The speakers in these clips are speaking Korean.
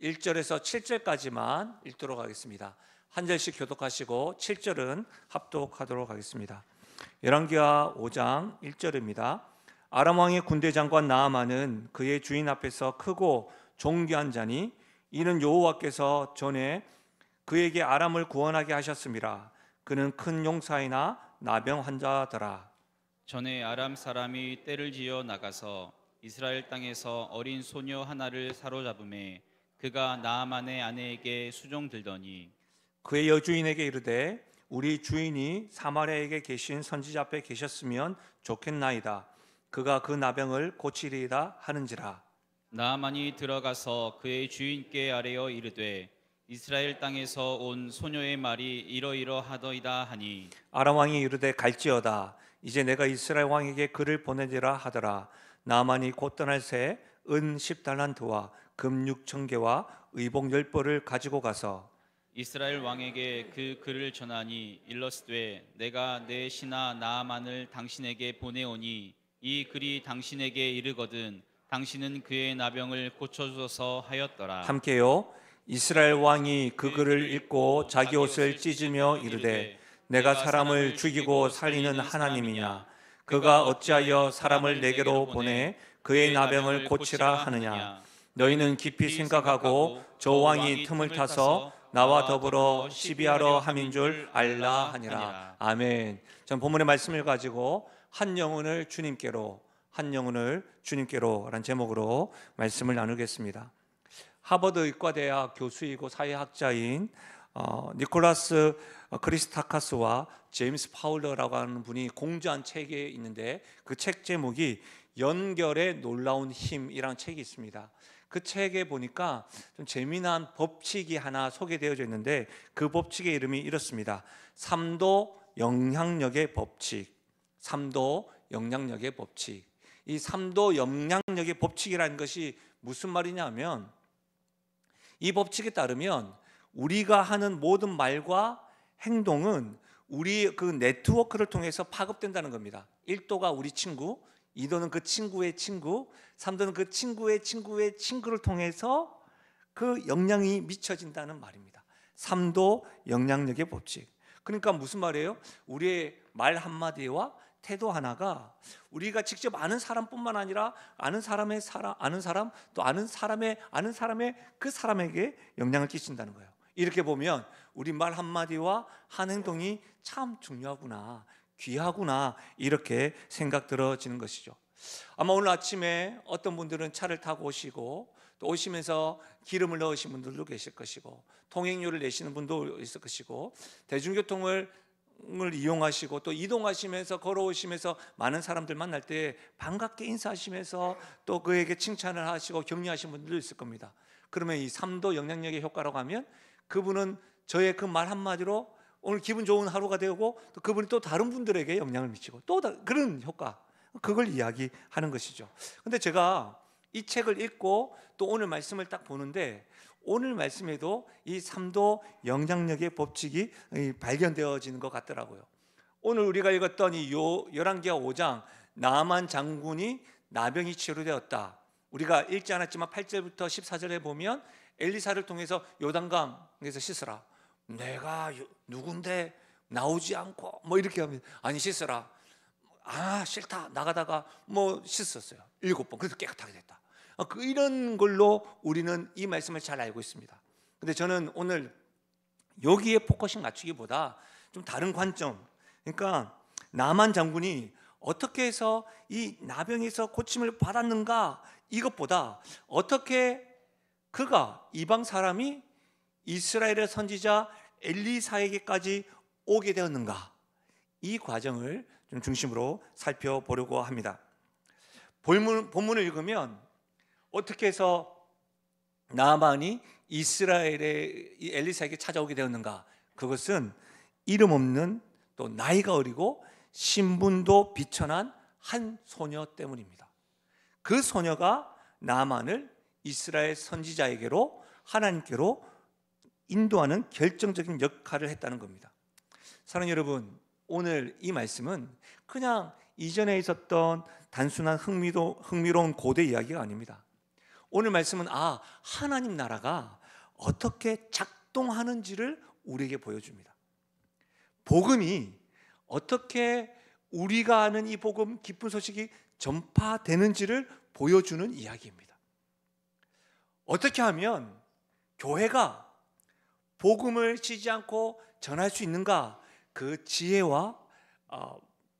1절에서 7절까지만 읽도록 하겠습니다. 한 절씩 교독하시고 7절은 합독하도록 하겠습니다. 열왕기하 5장 1절입니다. 아람 왕의 군대 장관 나아만은 그의 주인 앞에서 크고 존귀한 자니 이는 여호와께서 전에 그에게 아람을 구원하게 하셨습니다. 그는 큰 용사이나 나병 환자더라. 전에 아람 사람이 떼를 지어 나가서 이스라엘 땅에서 어린 소녀 하나를 사로잡음에 그가 나아만의 아내에게 수종들더니 그의 여주인에게 이르되 우리 주인이 사마리아에 계신 선지자 앞에 계셨으면 좋겠나이다. 그가 그 나병을 고치리이다 하는지라. 나아만이 들어가서 그의 주인께 아뢰어 이르되 이스라엘 땅에서 온 소녀의 말이 이러이러하더이다 하니 아람 왕이 이르되 갈지어다. 이제 내가 이스라엘 왕에게 그를 보내리라 하더라. 나아만이 곧 떠날 새 은 10달란트와 금 6,000개와 의복 10벌을 가지고 가서 이스라엘 왕에게 그 글을 전하니 일러스되 내가 내 신하 나아만을 당신에게 보내오니 이 글이 당신에게 이르거든 당신은 그의 나병을 고쳐주소서 하였더라. 함께요. 이스라엘 왕이 그 글을 읽고 자기 옷을 찢으며 이르되 내가 사람을 죽이고 살리는 하나님이냐? 그가 어찌하여 사람을 내게로 보내 그의 나병을 고치라 하느냐? 너희는 깊이 생각하고 저 왕이 틈을 타서 나와 더불어 시비하러 함인 줄 알라 하니라. 아멘. 전 본문의 말씀을 가지고 한 영혼을 주님께로, 한 영혼을 주님께로 라는 제목으로 말씀을 나누겠습니다. 하버드 의과대학 교수이고 사회학자인 니콜라스 크리스타카스와 제임스 파울러라고 하는 분이 공저한 책이 있는데 그 책 제목이 연결의 놀라운 힘이라는 책이 있습니다. 그 책에 보니까 좀 재미난 법칙이 하나 소개되어져 있는데 그 법칙의 이름이 이렇습니다. 3도 영향력의 법칙. 3도 영향력의 법칙. 이 3도 영향력의 법칙이라는 것이 무슨 말이냐면 이 법칙에 따르면 우리가 하는 모든 말과 행동은 우리 그 네트워크를 통해서 파급된다는 겁니다. 1도가 우리 친구, 2도는 그 친구의 친구, 3도는 그 친구의 친구의 친구를 통해서 그 영향이 미쳐진다는 말입니다. 3도 영향력의 법칙. 그러니까 무슨 말이에요? 우리의 말 한마디와 태도 하나가 우리가 직접 아는 사람뿐만 아니라 아는 사람의 또 아는 사람의 그 사람에게 영향을 끼친다는 거예요. 이렇게 보면 우리 말 한마디와 한 행동이 참 중요하구나, 귀하구나 이렇게 생각 들어지는 것이죠. 아마 오늘 아침에 어떤 분들은 차를 타고 오시고 또 오시면서 기름을 넣으신 분들도 계실 것이고 통행료를 내시는 분도 있을 것이고 대중교통을 이용하시고 또 이동하시면서 걸어오시면서 많은 사람들 만날 때 반갑게 인사하시면서 또 그에게 칭찬을 하시고 격려하시는 분들도 있을 겁니다. 그러면 이 3도 영향력의 효과라고 하면 그분은 저의 그 말 한마디로 오늘 기분 좋은 하루가 되고 또 그분이 또 다른 분들에게 영향을 미치고 또 그런 효과, 그걸 이야기하는 것이죠. 근데 제가 이 책을 읽고 또 오늘 말씀을 딱 보는데 오늘 말씀에도 이 3도 영향력의 법칙이 발견되어지는 것 같더라고요. 오늘 우리가 읽었던 이 열왕기하 5장 나아만 장군이 나병이 치료되었다. 우리가 읽지 않았지만 8절부터 14절에 보면 엘리사를 통해서 요단강에서 씻으라. 내가 누군데 나오지 않고 뭐 이렇게 하면 아니 씻으라. 아 싫다. 나가다가 뭐 씻었어요. 7번. 그래서 깨끗하게 됐다. 이런 걸로 우리는 이 말씀을 잘 알고 있습니다. 근데 저는 오늘 여기에 포커싱 맞추기보다 좀 다른 관점, 그러니까 나만 장군이 어떻게 해서 이 나병에서 고침을 받았는가 이것보다 어떻게 그가 이방 사람이 이스라엘의 선지자 엘리사에게까지 오게 되었는가 이 과정을 좀 중심으로 살펴보려고 합니다. 본문을 읽으면 어떻게 해서 나아만이 이스라엘의 엘리사에게 찾아오게 되었는가? 그것은 이름 없는 또 나이가 어리고 신분도 비천한 한 소녀 때문입니다. 그 소녀가 나아만을 이스라엘 선지자에게로 하나님께로 인도하는 결정적인 역할을 했다는 겁니다. 사랑하는 여러분, 오늘 이 말씀은 그냥 이전에 있었던 단순한 흥미로운 고대 이야기가 아닙니다. 오늘 말씀은 하나님 나라가 어떻게 작동하는지를 우리에게 보여줍니다. 복음이 어떻게 우리가 아는 이 복음 기쁜 소식이 전파되는지를 보여주는 이야기입니다. 어떻게 하면 교회가 복음을 쉬지 않고 전할 수 있는가, 그 지혜와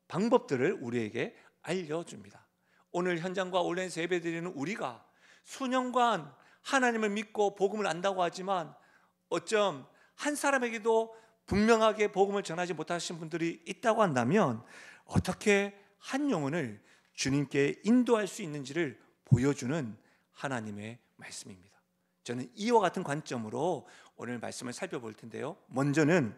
방법들을 우리에게 알려줍니다. 오늘 현장과 온라인에서 예배드리는 우리가 수년간 하나님을 믿고 복음을 안다고 하지만 어쩜 한 사람에게도 분명하게 복음을 전하지 못하신 분들이 있다고 한다면 어떻게 한 영혼을 주님께 인도할 수 있는지를 보여주는 하나님의 말씀입니다. 저는 이와 같은 관점으로 오늘 말씀을 살펴볼 텐데요, 먼저는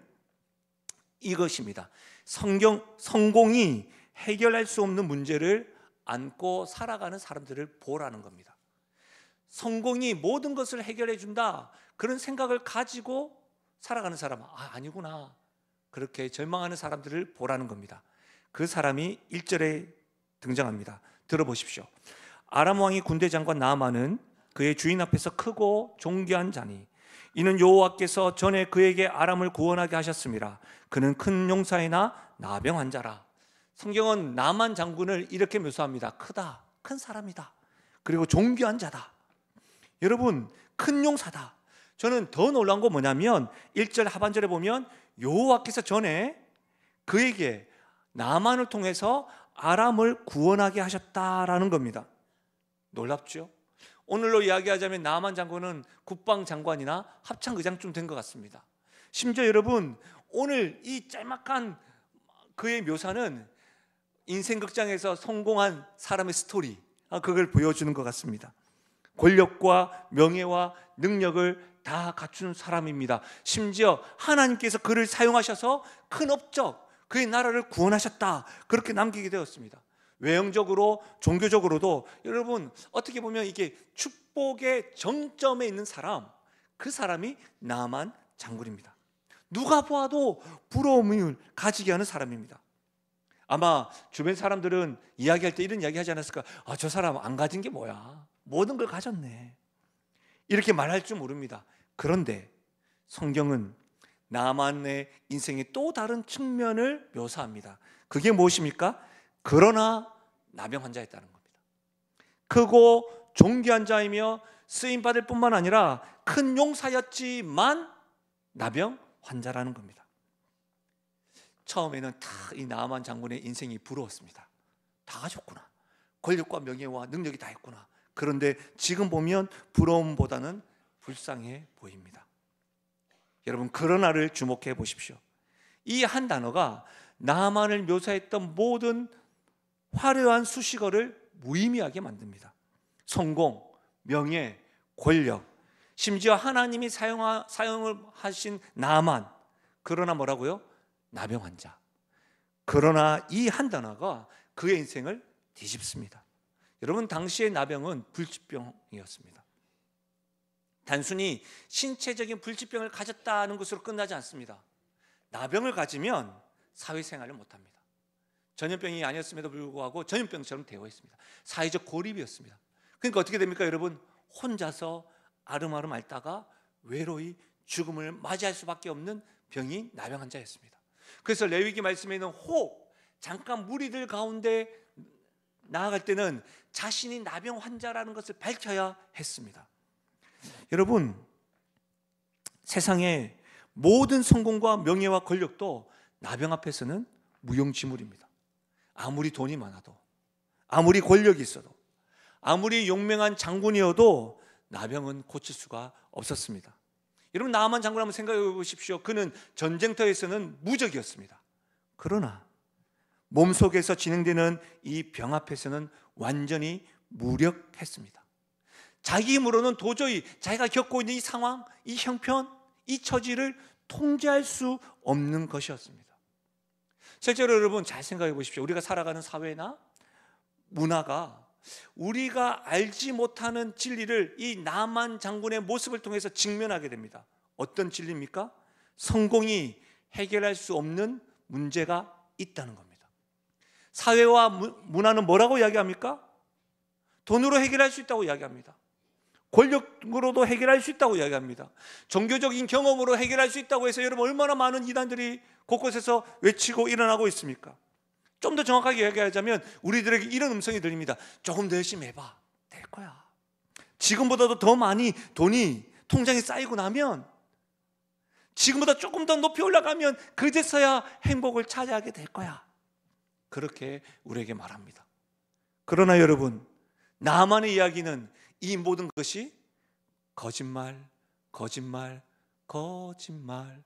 이것입니다. 성공이 해결할 수 없는 문제를 안고 살아가는 사람들을 보라는 겁니다. 성공이 모든 것을 해결해 준다, 그런 생각을 가지고 살아가는 사람은 아니구나, 그렇게 절망하는 사람들을 보라는 겁니다. 그 사람이 1절에 등장합니다. 들어보십시오. 아람 왕이 군대 장관 나아만은 그의 주인 앞에서 크고 존귀한 자니 이는 여호와께서 전에 그에게 아람을 구원하게 하셨습니다. 그는 큰 용사이나 나병 환자라. 성경은 나만 장군을 이렇게 묘사합니다. 크다, 큰 사람이다, 그리고 존귀한 자다. 여러분, 큰 용사다. 저는 더 놀라운 건 뭐냐면 1절 하반절에 보면 여호와께서 전에 그에게 나만을 통해서 아람을 구원하게 하셨다라는 겁니다. 놀랍죠? 오늘로 이야기하자면 나만 장군은 국방장관이나 합창의장쯤 된 것 같습니다. 심지어 여러분, 오늘 이 짤막한 그의 묘사는 인생극장에서 성공한 사람의 스토리, 그걸 보여주는 것 같습니다. 권력과 명예와 능력을 다 갖춘 사람입니다. 심지어 하나님께서 그를 사용하셔서 큰 업적, 그의 나라를 구원하셨다, 그렇게 남기게 되었습니다. 외형적으로 종교적으로도 여러분 어떻게 보면 이게 축복의 정점에 있는 사람, 그 사람이 나만 장군입니다. 누가 보아도 부러움을 가지게 하는 사람입니다. 아마 주변 사람들은 이야기할 때 이런 이야기 하지 않았을까? 저 사람 안 가진 게 뭐야, 모든 걸 가졌네, 이렇게 말할 줄 모릅니다. 그런데 성경은 나만의 인생의 또 다른 측면을 묘사합니다. 그게 무엇입니까? 그러나 나병 환자였다는 겁니다. 크고 존귀한 자이며 쓰임받을 뿐만 아니라 큰 용사였지만 나병 환자라는 겁니다. 처음에는 다 이 나만 장군의 인생이 부러웠습니다. 다 가졌구나, 권력과 명예와 능력이 다 있구나. 그런데 지금 보면 부러움보다는 불쌍해 보입니다. 여러분, 그러나를 주목해 보십시오. 이 한 단어가 나만을 묘사했던 모든 화려한 수식어를 무의미하게 만듭니다. 성공, 명예, 권력, 심지어 하나님이 사용을 하신 나만, 그러나 뭐라고요? 나병 환자. 그러나 이 한 단어가 그의 인생을 뒤집습니다. 여러분, 당시의 나병은 불치병이었습니다. 단순히 신체적인 불치병을 가졌다는 것으로 끝나지 않습니다. 나병을 가지면 사회생활을 못합니다. 전염병이 아니었음에도 불구하고 전염병처럼 되어 있습니다. 사회적 고립이었습니다. 그러니까 어떻게 됩니까 여러분? 혼자서 아름아름 앓다가 외로이 죽음을 맞이할 수밖에 없는 병이 나병 환자였습니다. 그래서 레위기 말씀에 있는 잠깐 무리들 가운데 나아갈 때는 자신이 나병 환자라는 것을 밝혀야 했습니다. 여러분, 세상의 모든 성공과 명예와 권력도 나병 앞에서는 무용지물입니다. 아무리 돈이 많아도, 아무리 권력이 있어도, 아무리 용맹한 장군이어도 나병은 고칠 수가 없었습니다. 여러분, 나만 장군 한번 생각해 보십시오. 그는 전쟁터에서는 무적이었습니다. 그러나 몸속에서 진행되는 이 병 앞에서는 완전히 무력했습니다. 자기 힘으로는 도저히 자기가 겪고 있는 이 상황, 이 형편, 이 처지를 통제할 수 없는 것이었습니다. 실제로 여러분 잘 생각해 보십시오. 우리가 살아가는 사회나 문화가 우리가 알지 못하는 진리를 이 나만 장군의 모습을 통해서 직면하게 됩니다. 어떤 진리입니까? 성공이 해결할 수 없는 문제가 있다는 겁니다. 사회와 문화는 뭐라고 이야기합니까? 돈으로 해결할 수 있다고 이야기합니다. 권력으로도 해결할 수 있다고 이야기합니다. 종교적인 경험으로 해결할 수 있다고 해서 여러분 얼마나 많은 이단들이 곳곳에서 외치고 일어나고 있습니까? 좀 더 정확하게 이야기하자면 우리들에게 이런 음성이 들립니다. 조금 더 열심히 해봐, 될 거야. 지금보다도 더 많이 돈이 통장에 쌓이고 나면, 지금보다 조금 더 높이 올라가면 그제서야 행복을 차지하게 될 거야. 그렇게 우리에게 말합니다. 그러나 여러분, 나만의 이야기는 이 모든 것이 거짓말, 거짓말, 거짓말.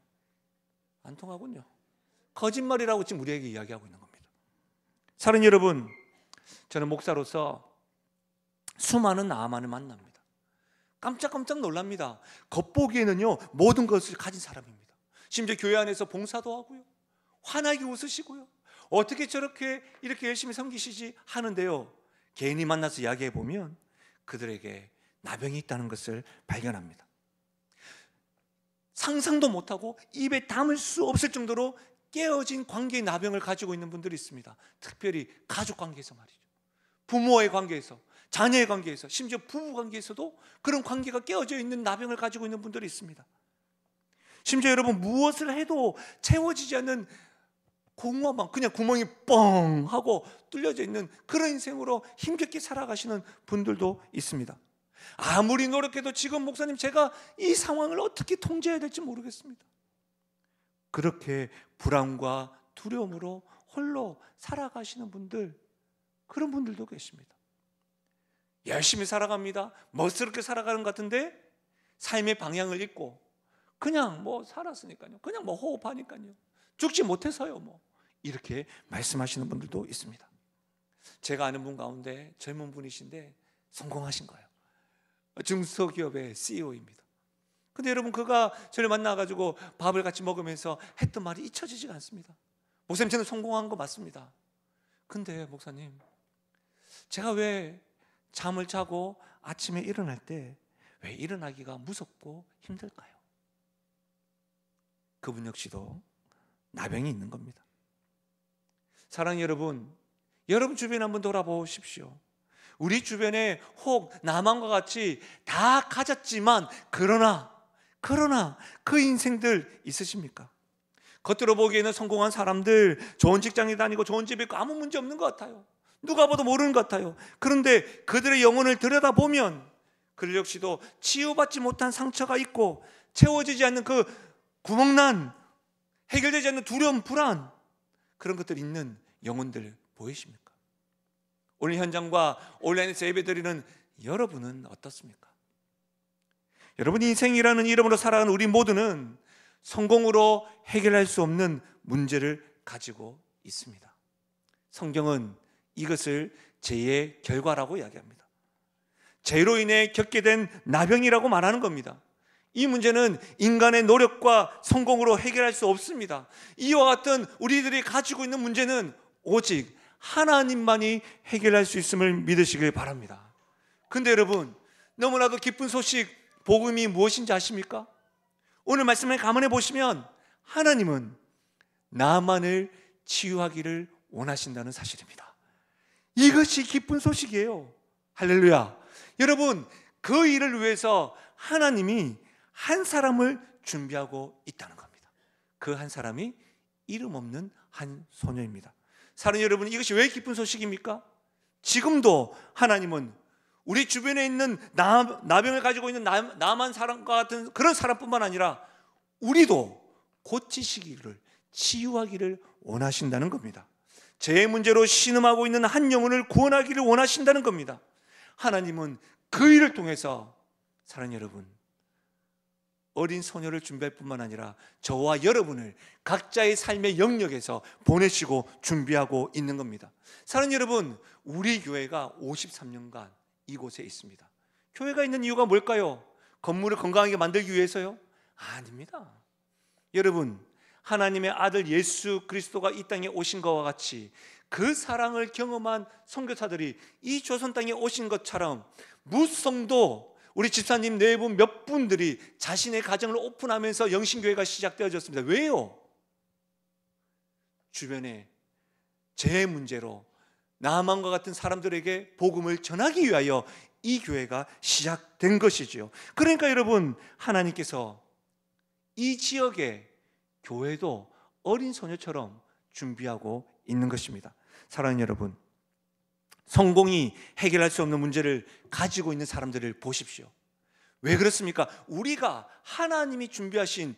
안 통하군요. 거짓말이라고 지금 우리에게 이야기하고 있는 겁니다. 사랑하는 여러분, 저는 목사로서 수많은 나만을 만납니다. 깜짝깜짝 놀랍니다. 겉보기에는요 모든 것을 가진 사람입니다. 심지어 교회 안에서 봉사도 하고요, 환하게 웃으시고요, 어떻게 저렇게 이렇게 열심히 섬기시지 하는데요, 개인이 만나서 이야기해 보면 그들에게 나병이 있다는 것을 발견합니다. 상상도 못하고 입에 담을 수 없을 정도로 깨어진 관계의 나병을 가지고 있는 분들이 있습니다. 특별히 가족 관계에서 말이죠. 부모의 관계에서, 자녀의 관계에서, 심지어 부부 관계에서도 그런 관계가 깨어져 있는 나병을 가지고 있는 분들이 있습니다. 심지어 여러분, 무엇을 해도 채워지지 않는 공허함, 그냥 구멍이 뻥 하고 뚫려져 있는 그런 인생으로 힘겹게 살아가시는 분들도 있습니다. 아무리 노력해도 지금 목사님 제가 이 상황을 어떻게 통제해야 될지 모르겠습니다. 그렇게 불안과 두려움으로 홀로 살아가시는 분들, 그런 분들도 계십니다. 열심히 살아갑니다. 멋스럽게 살아가는 것 같은데 삶의 방향을 잃고 그냥 뭐 살았으니까요, 그냥 뭐 호흡하니까요, 죽지 못해서요, 뭐 이렇게 말씀하시는 분들도 있습니다. 제가 아는 분 가운데 젊은 분이신데 성공하신 거예요. 중소기업의 CEO입니다. 근데 여러분, 그가 저를 만나가지고 밥을 같이 먹으면서 했던 말이 잊혀지지가 않습니다. 목사님, 저는 성공한 거 맞습니다. 근데 목사님, 제가 왜 잠을 자고 아침에 일어날 때 왜 일어나기가 무섭고 힘들까요? 그분 역시도 나병이 있는 겁니다. 사랑하는 여러분, 여러분 주변에 한번 돌아보십시오. 우리 주변에 혹 나만과 같이 다 가졌지만 그러나 그 인생들 있으십니까? 겉으로 보기에는 성공한 사람들, 좋은 직장에 다니고 좋은 집에 있고 아무 문제 없는 것 같아요. 누가 봐도 모르는 것 같아요. 그런데 그들의 영혼을 들여다보면 그들 역시도 치유받지 못한 상처가 있고 채워지지 않는 그 구멍난, 해결되지 않는 두려움, 불안, 그런 것들이 있는 영혼들 보이십니까? 오늘 현장과 온라인에서 예배드리는 여러분은 어떻습니까? 여러분, 인생이라는 이름으로 살아가는 우리 모두는 성공으로 해결할 수 없는 문제를 가지고 있습니다. 성경은 이것을 죄의 결과라고 이야기합니다. 죄로 인해 겪게 된 나병이라고 말하는 겁니다. 이 문제는 인간의 노력과 성공으로 해결할 수 없습니다. 이와 같은 우리들이 가지고 있는 문제는 오직 하나님만이 해결할 수 있음을 믿으시길 바랍니다. 근데 여러분, 너무나도 기쁜 소식, 복음이 무엇인지 아십니까? 오늘 말씀을 감안해 보시면 하나님은 나만을 치유하기를 원하신다는 사실입니다. 이것이 기쁜 소식이에요. 할렐루야. 여러분, 그 일을 위해서 하나님이 한 사람을 준비하고 있다는 겁니다. 그 한 사람이 이름 없는 한 소녀입니다. 사랑하는 여러분, 이것이 왜 기쁜 소식입니까? 지금도 하나님은 우리 주변에 있는 나병을 가지고 있는 나만 사람과 같은 그런 사람뿐만 아니라 우리도 고치시기를, 치유하기를 원하신다는 겁니다. 죄의 문제로 신음하고 있는 한 영혼을 구원하기를 원하신다는 겁니다. 하나님은 그 일을 통해서 사랑하는 여러분, 어린 소녀를 준비할 뿐만 아니라 저와 여러분을 각자의 삶의 영역에서 보내시고 준비하고 있는 겁니다. 사랑하는 여러분, 우리 교회가 53년간 이곳에 있습니다. 교회가 있는 이유가 뭘까요? 건물을 건강하게 만들기 위해서요? 아닙니다. 여러분, 하나님의 아들 예수 그리스도가 이 땅에 오신 것과 같이 그 사랑을 경험한 선교사들이 이 조선 땅에 오신 것처럼 무성도 우리 집사님 네 분 몇 분들이 자신의 가정을 오픈하면서 영신교회가 시작되어졌습니다. 왜요? 주변에 죄의 문제로 나만과 같은 사람들에게 복음을 전하기 위하여 이 교회가 시작된 것이지요. 그러니까 여러분, 하나님께서 이 지역의 교회도 어린 소녀처럼 준비하고 있는 것입니다. 사랑하는 여러분, 성공이 해결할 수 없는 문제를 가지고 있는 사람들을 보십시오. 왜 그렇습니까? 우리가 하나님이 준비하신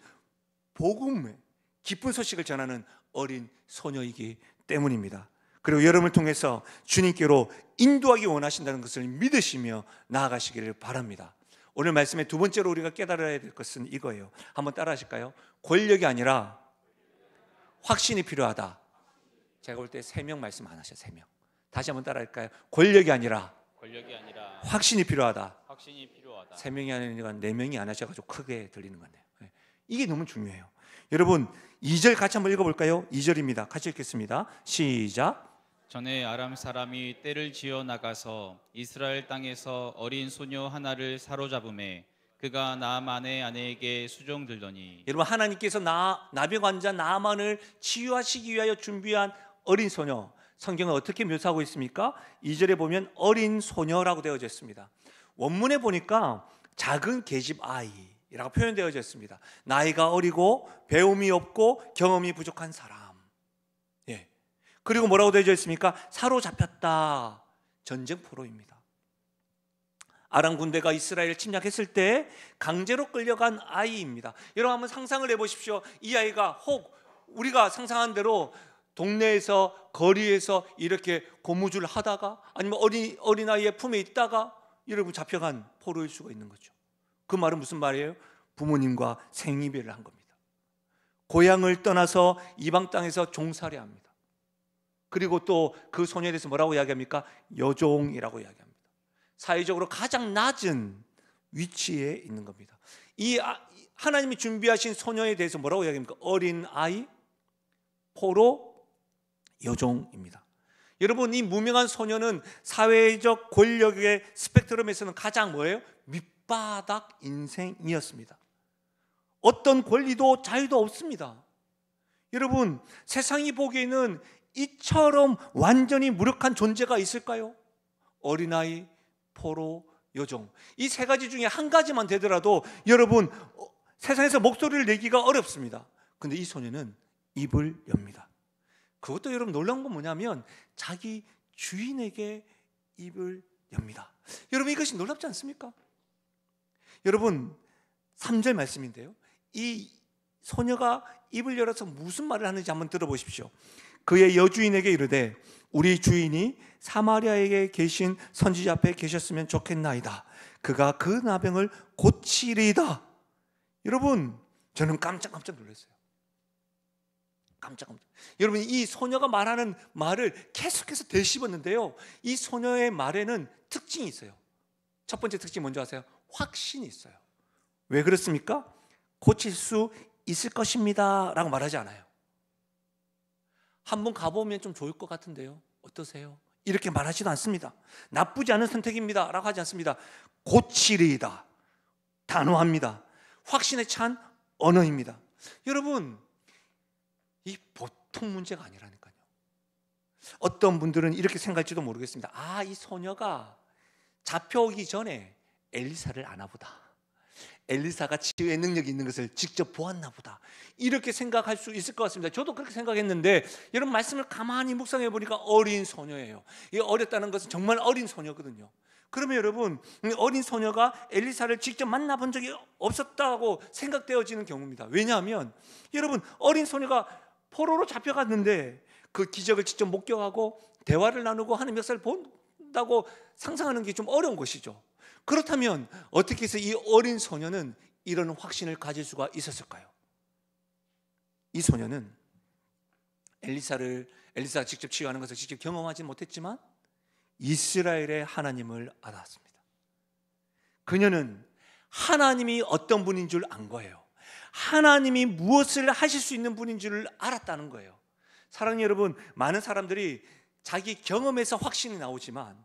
복음의 기쁜 소식을 전하는 어린 소녀이기 때문입니다. 그리고 여러분을 통해서 주님께로 인도하기 원하신다는 것을 믿으시며 나아가시기를 바랍니다. 오늘 말씀의 두 번째로 우리가 깨달아야 될 것은 이거예요. 한번 따라 하실까요? 권력이 아니라 확신이 필요하다. 제가 볼 때 3명 말씀 안 하셔요. 3명. 다시 한번 따라 할까요? 권력이 아니라 확신이 필요하다. 확신이 필요하다. 3명이 아니라 4명이 안 하셔가지고 크게 들리는 건데요. 이게 너무 중요해요. 여러분, 2절 같이 한번 읽어볼까요? 2절입니다. 같이 읽겠습니다. 시작. 전에 아람 사람이 떼를 지어 나가서 이스라엘 땅에서 어린 소녀 하나를 사로잡음에 그가 나아만의 아내에게 수종들더니. 여러분, 하나님께서 나병 환자 나아만을 치유하시기 위하여 준비한 어린 소녀, 성경은 어떻게 묘사하고 있습니까? 2절에 보면 어린 소녀라고 되어져 있습니다. 원문에 보니까 작은 계집 아이라고 표현되어져 있습니다. 나이가 어리고 배움이 없고 경험이 부족한 사람. 예. 그리고 뭐라고 되어져 있습니까? 사로잡혔다. 전쟁 포로입니다. 아람 군대가 이스라엘을 침략했을 때 강제로 끌려간 아이입니다. 여러분, 한번 상상을 해보십시오. 이 아이가 혹 우리가 상상한 대로 동네에서 거리에서 이렇게 고무줄 하다가 아니면 어린아이의 품에 있다가 여러분 잡혀간 포로일 수가 있는 거죠. 그 말은 무슨 말이에요? 부모님과 생이별을 한 겁니다. 고향을 떠나서 이방 땅에서 종살이 합니다. 그리고 또 그 소녀에 대해서 뭐라고 이야기합니까? 여종이라고 이야기합니다. 사회적으로 가장 낮은 위치에 있는 겁니다. 이 하나님이 준비하신 소녀에 대해서 뭐라고 이야기합니까? 어린 아이, 포로, 여종입니다. 여러분, 이 무명한 소녀는 사회적 권력의 스펙트럼에서는 가장 뭐예요? 밑바닥 인생이었습니다. 어떤 권리도 자유도 없습니다. 여러분, 세상이 보기에는 이처럼 완전히 무력한 존재가 있을까요? 어린아이, 포로, 여종, 이 세 가지 중에 한 가지만 되더라도 여러분, 세상에서 목소리를 내기가 어렵습니다. 근데 이 소녀는 입을 엽니다. 그것도 여러분 놀라운 건 뭐냐면 자기 주인에게 입을 엽니다. 여러분, 이것이 놀랍지 않습니까? 여러분, 3절 말씀인데요, 이 소녀가 입을 열어서 무슨 말을 하는지 한번 들어보십시오. 그의 여주인에게 이르되 우리 주인이 사마리아에 계신 선지자 앞에 계셨으면 좋겠나이다. 그가 그 나병을 고치리이다. 여러분, 저는 깜짝 놀랐어요. 깜짝. 여러분, 이 소녀가 말하는 말을 계속해서 되씹었는데요, 이 소녀의 말에는 특징이 있어요. 첫 번째 특징이 뭔지 아세요? 확신이 있어요. 왜 그렇습니까? 고칠 수 있을 것입니다 라고 말하지 않아요. 한번 가보면 좀 좋을 것 같은데요, 어떠세요? 이렇게 말하지도 않습니다. 나쁘지 않은 선택입니다 라고 하지 않습니다. 고치리이다. 단호합니다. 확신에 찬 언어입니다. 여러분, 이 보통 문제가 아니라니까요. 어떤 분들은 이렇게 생각할지도 모르겠습니다. 이 소녀가 잡혀오기 전에 엘리사를 아나 보다. 엘리사가 치유의 능력이 있는 것을 직접 보았나 보다. 이렇게 생각할 수 있을 것 같습니다. 저도 그렇게 생각했는데 여러분, 말씀을 가만히 묵상해 보니까 어린 소녀예요. 이 어렸다는 것은 정말 어린 소녀거든요. 그러면 여러분, 어린 소녀가 엘리사를 직접 만나본 적이 없었다고 생각되어지는 경우입니다. 왜냐하면 여러분, 어린 소녀가 포로로 잡혀갔는데 그 기적을 직접 목격하고 대화를 나누고 하는 역사를 본다고 상상하는 게 좀 어려운 것이죠. 그렇다면 어떻게 해서 이 어린 소녀는 이런 확신을 가질 수가 있었을까요? 이 소녀는 엘리사가 직접 치유하는 것을 직접 경험하지 못했지만 이스라엘의 하나님을 알았습니다. 그녀는 하나님이 어떤 분인 줄 안 거예요. 하나님이 무엇을 하실 수 있는 분인 줄 알았다는 거예요. 사랑하는 여러분, 많은 사람들이 자기 경험에서 확신이 나오지만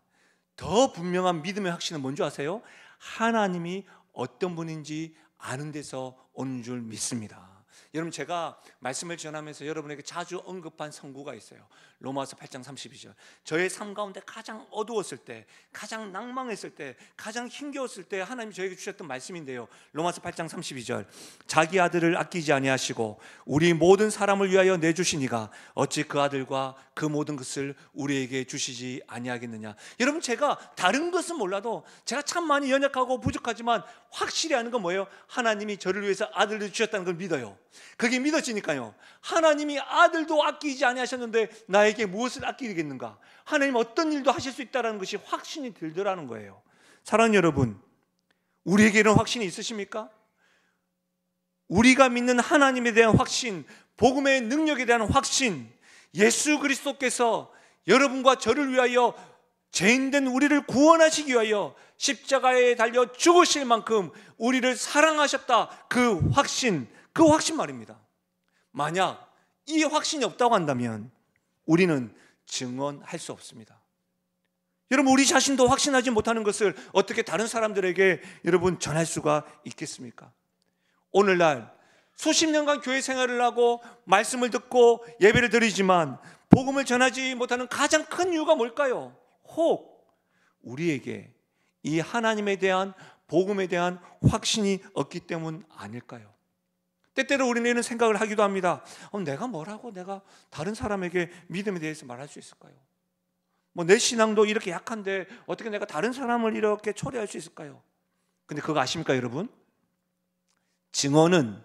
더 분명한 믿음의 확신은 뭔지 아세요? 하나님이 어떤 분인지 아는 데서 오는 줄 믿습니다. 여러분, 제가 말씀을 전하면서 여러분에게 자주 언급한 성구가 있어요. 로마서 8장 32절. 저의 삶 가운데 가장 어두웠을 때, 가장 낭망했을 때, 가장 힘겨웠을 때 하나님이 저에게 주셨던 말씀인데요. 로마서 8장 32절. 자기 아들을 아끼지 아니하시고 우리 모든 사람을 위하여 내주시니가 어찌 그 아들과 그 모든 것을 우리에게 주시지 아니하겠느냐. 여러분, 제가 다른 것은 몰라도 제가 참 많이 연약하고 부족하지만 확실히 아는 건 뭐예요? 하나님이 저를 위해서 아들을 주셨다는 걸 믿어요. 그게 믿어지니까요, 하나님이 아들도 아끼지 아니하셨는데 나에게 무엇을 아끼겠는가? 하나님 어떤 일도 하실 수 있다는 것이 확신이 들더라는 거예요. 사랑하는 여러분, 우리에게 이런 확신이 있으십니까? 우리가 믿는 하나님에 대한 확신, 복음의 능력에 대한 확신, 예수 그리스도께서 여러분과 저를 위하여 죄인된 우리를 구원하시기 위하여 십자가에 달려 죽으실 만큼 우리를 사랑하셨다. 그 확신 말입니다. 만약 이 확신이 없다고 한다면 우리는 증언할 수 없습니다. 여러분, 우리 자신도 확신하지 못하는 것을 어떻게 다른 사람들에게 여러분 전할 수가 있겠습니까? 오늘날 수십 년간 교회 생활을 하고 말씀을 듣고 예배를 드리지만 복음을 전하지 못하는 가장 큰 이유가 뭘까요? 혹 우리에게 이 하나님에 대한, 복음에 대한 확신이 없기 때문 아닐까요? 때때로 우리는 이런 생각을 하기도 합니다. 내가 뭐라고 내가 다른 사람에게 믿음에 대해서 말할 수 있을까요? 내 신앙도 이렇게 약한데 어떻게 내가 다른 사람을 이렇게 초래할 수 있을까요? 근데 그거 아십니까, 여러분? 증언은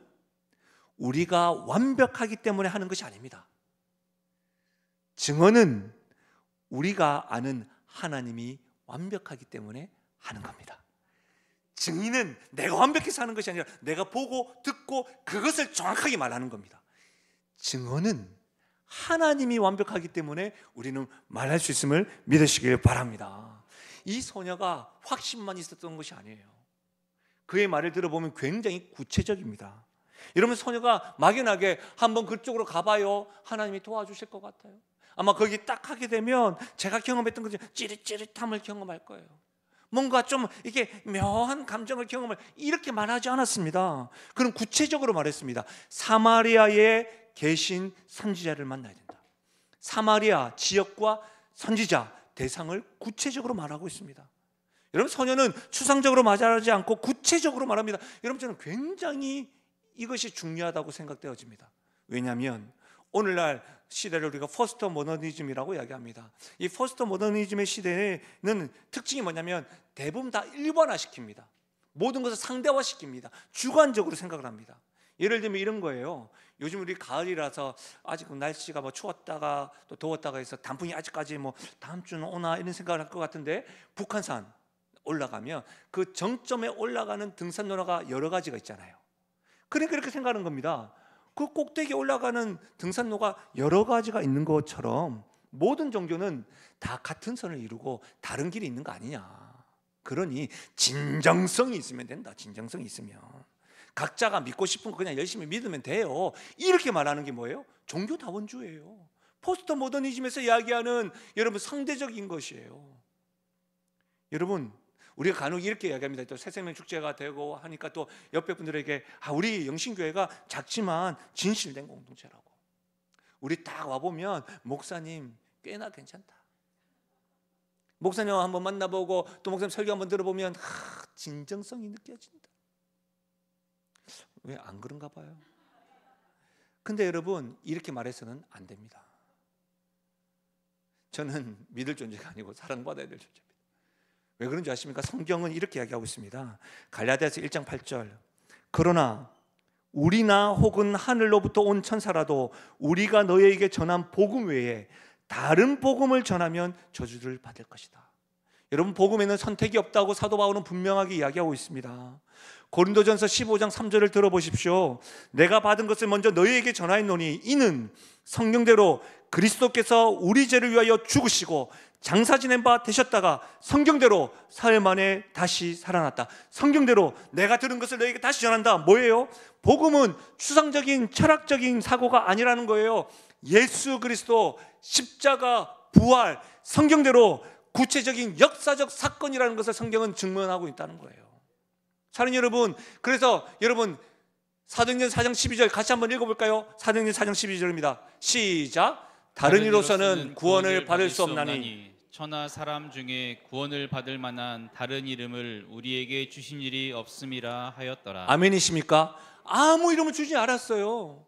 우리가 완벽하기 때문에 하는 것이 아닙니다. 증언은 우리가 아는 하나님이 완벽하기 때문에 하는 겁니다. 증인은 내가 완벽해서 하는 것이 아니라 내가 보고 듣고 그것을 정확하게 말하는 겁니다. 증언은 하나님이 완벽하기 때문에 우리는 말할 수 있음을 믿으시길 바랍니다. 이 소녀가 확신만 있었던 것이 아니에요. 그의 말을 들어보면 굉장히 구체적입니다. 여러분, 소녀가 막연하게 한번 그쪽으로 가봐요, 하나님이 도와주실 것 같아요. 아마 거기 딱 하게 되면 제가 경험했던 것처럼 찌릿찌릿함을 경험할 거예요. 뭔가 좀 이게 묘한 감정을 경험을, 이렇게 말하지 않았습니다. 그럼 구체적으로 말했습니다. 사마리아에 계신 선지자를 만나야 된다. 사마리아 지역과 선지자 대상을 구체적으로 말하고 있습니다. 여러분, 소녀는 추상적으로 말하지 않고 구체적으로 말합니다. 여러분, 저는 굉장히 이것이 중요하다고 생각되어집니다. 왜냐하면 오늘날 시대를 우리가 포스트 모더니즘이라고 이야기합니다. 이 포스트 모더니즘의 시대에는 특징이 뭐냐면 대부분 다 일반화시킵니다. 모든 것을 상대화시킵니다. 주관적으로 생각을 합니다. 예를 들면 이런 거예요. 요즘 우리 가을이라서 아직 날씨가 추웠다가 또 더웠다가 해서 단풍이 아직까지 다음 주는 오나 이런 생각을 할 것 같은데, 북한산 올라가면 그 정점에 올라가는 등산로가 여러 가지가 있잖아요. 그러니까 그렇게 생각하는 겁니다. 그 꼭대기에 올라가는 등산로가 여러 가지가 있는 것처럼 모든 종교는 다 같은 선을 이루고 다른 길이 있는 거 아니냐. 그러니 진정성이 있으면 된다. 진정성이 있으면 각자가 믿고 싶은 거 그냥 열심히 믿으면 돼요. 이렇게 말하는 게 뭐예요? 종교다원주의예요. 포스트 모더니즘에서 이야기하는 여러분 상대적인 것이에요. 여러분, 우리가 간혹 이렇게 이야기합니다. 또 새생명 축제가 되고 하니까 또 옆에 분들에게 우리 영신교회가 작지만 진실된 공동체라고. 우리 딱 와보면 목사님 꽤나 괜찮다. 목사님 한번 만나보고 또 목사님 설교 한번 들어보면 진정성이 느껴진다. 왜 안 그런가 봐요. 근데 여러분, 이렇게 말해서는 안 됩니다. 저는 믿을 존재가 아니고 사랑받아야 될 존재입니다. 왜 그런지 아십니까? 성경은 이렇게 이야기하고 있습니다. 갈라디아서 1장 8절. 그러나 우리나 혹은 하늘로부터 온 천사라도 우리가 너희에게 전한 복음 외에 다른 복음을 전하면 저주를 받을 것이다. 여러분, 복음에는 선택이 없다고 사도 바울은 분명하게 이야기하고 있습니다. 고린도전서 15장 3절을 들어보십시오. 내가 받은 것을 먼저 너희에게 전하였노니 이는 성경대로 그리스도께서 우리 죄를 위하여 죽으시고 장사 지낸 바 되셨다가 성경대로 사흘 만에 다시 살아났다. 성경대로 내가 들은 것을 너희에게 다시 전한다. 뭐예요? 복음은 추상적인 철학적인 사고가 아니라는 거예요. 예수 그리스도 십자가 부활, 성경대로 구체적인 역사적 사건이라는 것을 성경은 증명하고 있다는 거예요. 사랑하는 여러분, 그래서 여러분 사도행전 4장 12절 같이 한번 읽어볼까요? 사도행전 4장 12절입니다. 시작. 다른 이로서는 구원을 받을 수 없나니 천하 사람 중에 구원을 받을 만한 다른 이름을 우리에게 주신 일이 없음이라 하였더라. 아멘이십니까? 아무 이름을 주지 않았어요.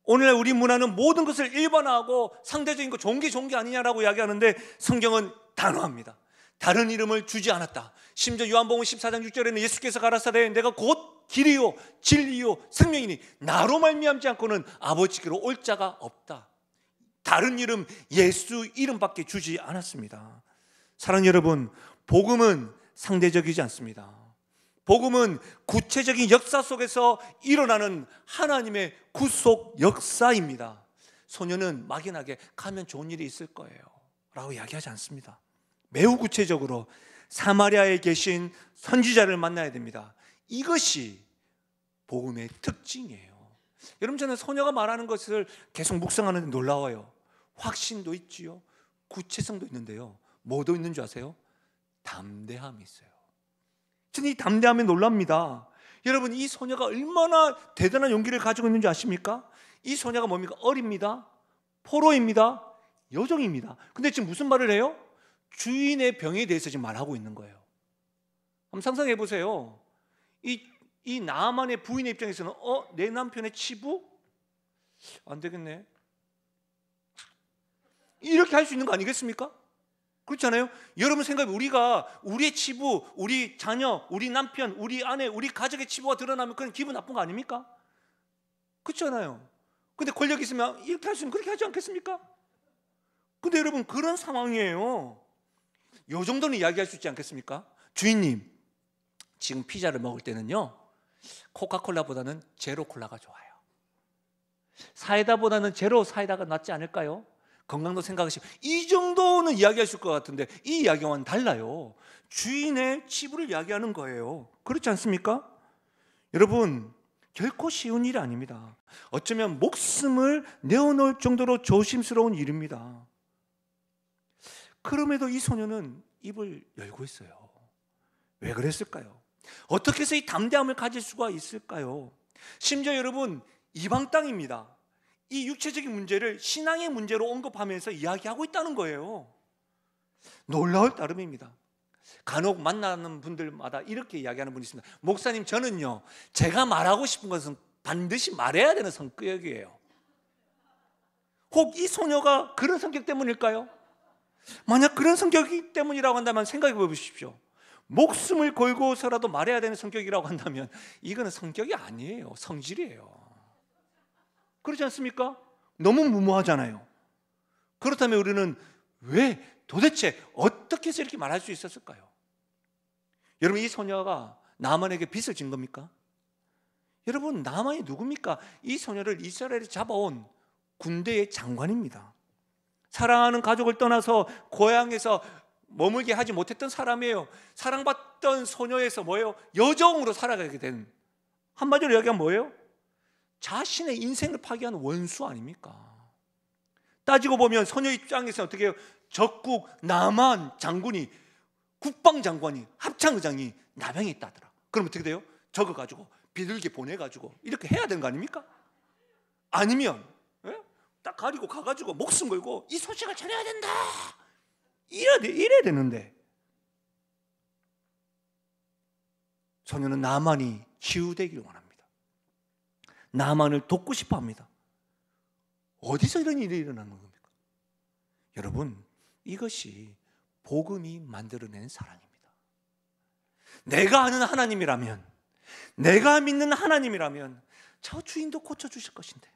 오늘날 우리 문화는 모든 것을 일반화하고 상대적인 거 좋은 게 아니냐라고 이야기하는데 성경은 단호합니다. 다른 이름을 주지 않았다. 심지어 요한복음 14장 6절에는 예수께서 가라사대 내가 곧 길이요 진리요 생명이니 나로 말미암지 않고는 아버지께로 올 자가 없다. 다른 이름 예수 이름밖에 주지 않았습니다. 사랑하는 여러분, 복음은 상대적이지 않습니다. 복음은 구체적인 역사 속에서 일어나는 하나님의 구속 역사입니다. 소녀는 막연하게 가면 좋은 일이 있을 거예요 라고 이야기하지 않습니다. 매우 구체적으로 사마리아에 계신 선지자를 만나야 됩니다. 이것이 복음의 특징이에요. 여러분, 저는 소녀가 말하는 것을 계속 묵상하는데 놀라워요. 확신도 있지요, 구체성도 있는데요, 뭐도 있는 줄 아세요? 담대함이 있어요. 저는 이 담대함에 놀랍니다. 여러분, 이 소녀가 얼마나 대단한 용기를 가지고 있는지 아십니까? 이 소녀가 뭡니까? 어립니다, 포로입니다, 여종입니다. 근데 지금 무슨 말을 해요? 주인의 병에 대해서 지금 말하고 있는 거예요. 한번 상상해 보세요. 이 나아만의 부인의 입장에서는 내 남편의 치부? 안 되겠네, 이렇게 할 수 있는 거 아니겠습니까? 그렇잖아요. 여러분 생각해, 우리가 우리의 치부, 우리 자녀, 우리 남편, 우리 아내, 우리 가족의 치부가 드러나면 그건 기분 나쁜 거 아닙니까? 그렇잖아요. 근데 권력 있으면 이렇게 할 수 있으면 그렇게 하지 않겠습니까? 근데 여러분, 그런 상황이에요. 요 정도는 이야기할 수 있지 않겠습니까? 주인님, 지금 피자를 먹을 때는요, 코카콜라보다는 제로 콜라가 좋아요. 사이다보다는 제로 사이다가 낫지 않을까요? 건강도 생각하시고, 이 정도는 이야기하실 것 같은데 이 이야기와는 달라요. 주인의 치부를 이야기하는 거예요. 그렇지 않습니까? 여러분, 결코 쉬운 일이 아닙니다. 어쩌면 목숨을 내어놓을 정도로 조심스러운 일입니다. 그럼에도 이 소녀는 입을 열고 있어요. 왜 그랬을까요? 어떻게 해서 이 담대함을 가질 수가 있을까요? 심지어 여러분, 이방 땅입니다. 이 육체적인 문제를 신앙의 문제로 언급하면서 이야기하고 있다는 거예요. 놀라울 따름입니다. 간혹 만나는 분들마다 이렇게 이야기하는 분이 있습니다. 목사님, 저는요, 제가 말하고 싶은 것은 반드시 말해야 되는 성격이에요. 혹 이 소녀가 그런 성격 때문일까요? 만약 그런 성격이 때문이라고 한다면 생각해 보십시오. 목숨을 걸고서라도 말해야 되는 성격이라고 한다면 이거는 성격이 아니에요, 성질이에요. 그렇지 않습니까? 너무 무모하잖아요. 그렇다면 우리는 왜 도대체 어떻게 해서 이렇게 말할 수 있었을까요? 여러분, 이 소녀가 나만에게 빚을 진 겁니까? 여러분, 나만이 누굽니까? 이 소녀를 이스라엘에 잡아온 군대의 장관입니다. 사랑하는 가족을 떠나서 고향에서 머물게 하지 못했던 사람이에요. 사랑받던 소녀에서 뭐예요? 여종으로 살아가게 된, 한마디로 이야기하면 뭐예요? 자신의 인생을 파괴한 원수 아닙니까? 따지고 보면 소녀 입장에서는 어떻게 해요? 적국 남한 장군이, 국방장관이, 합창의장이 나병이 있다더라. 그럼 어떻게 돼요? 적어 가지고 비둘기 보내 가지고 이렇게 해야 되는 거 아닙니까? 아니면 딱 가리고 가가지고 목숨 걸고 이 소식을 전해야 된다, 이래야 되는데, 소녀는 나만이 치유되기를 원합니다. 나만을 돕고 싶어 합니다. 어디서 이런 일이 일어나는 겁니까? 여러분, 이것이 복음이 만들어낸 사랑입니다. 내가 아는 하나님이라면, 내가 믿는 하나님이라면 저 주인도 고쳐주실 것인데,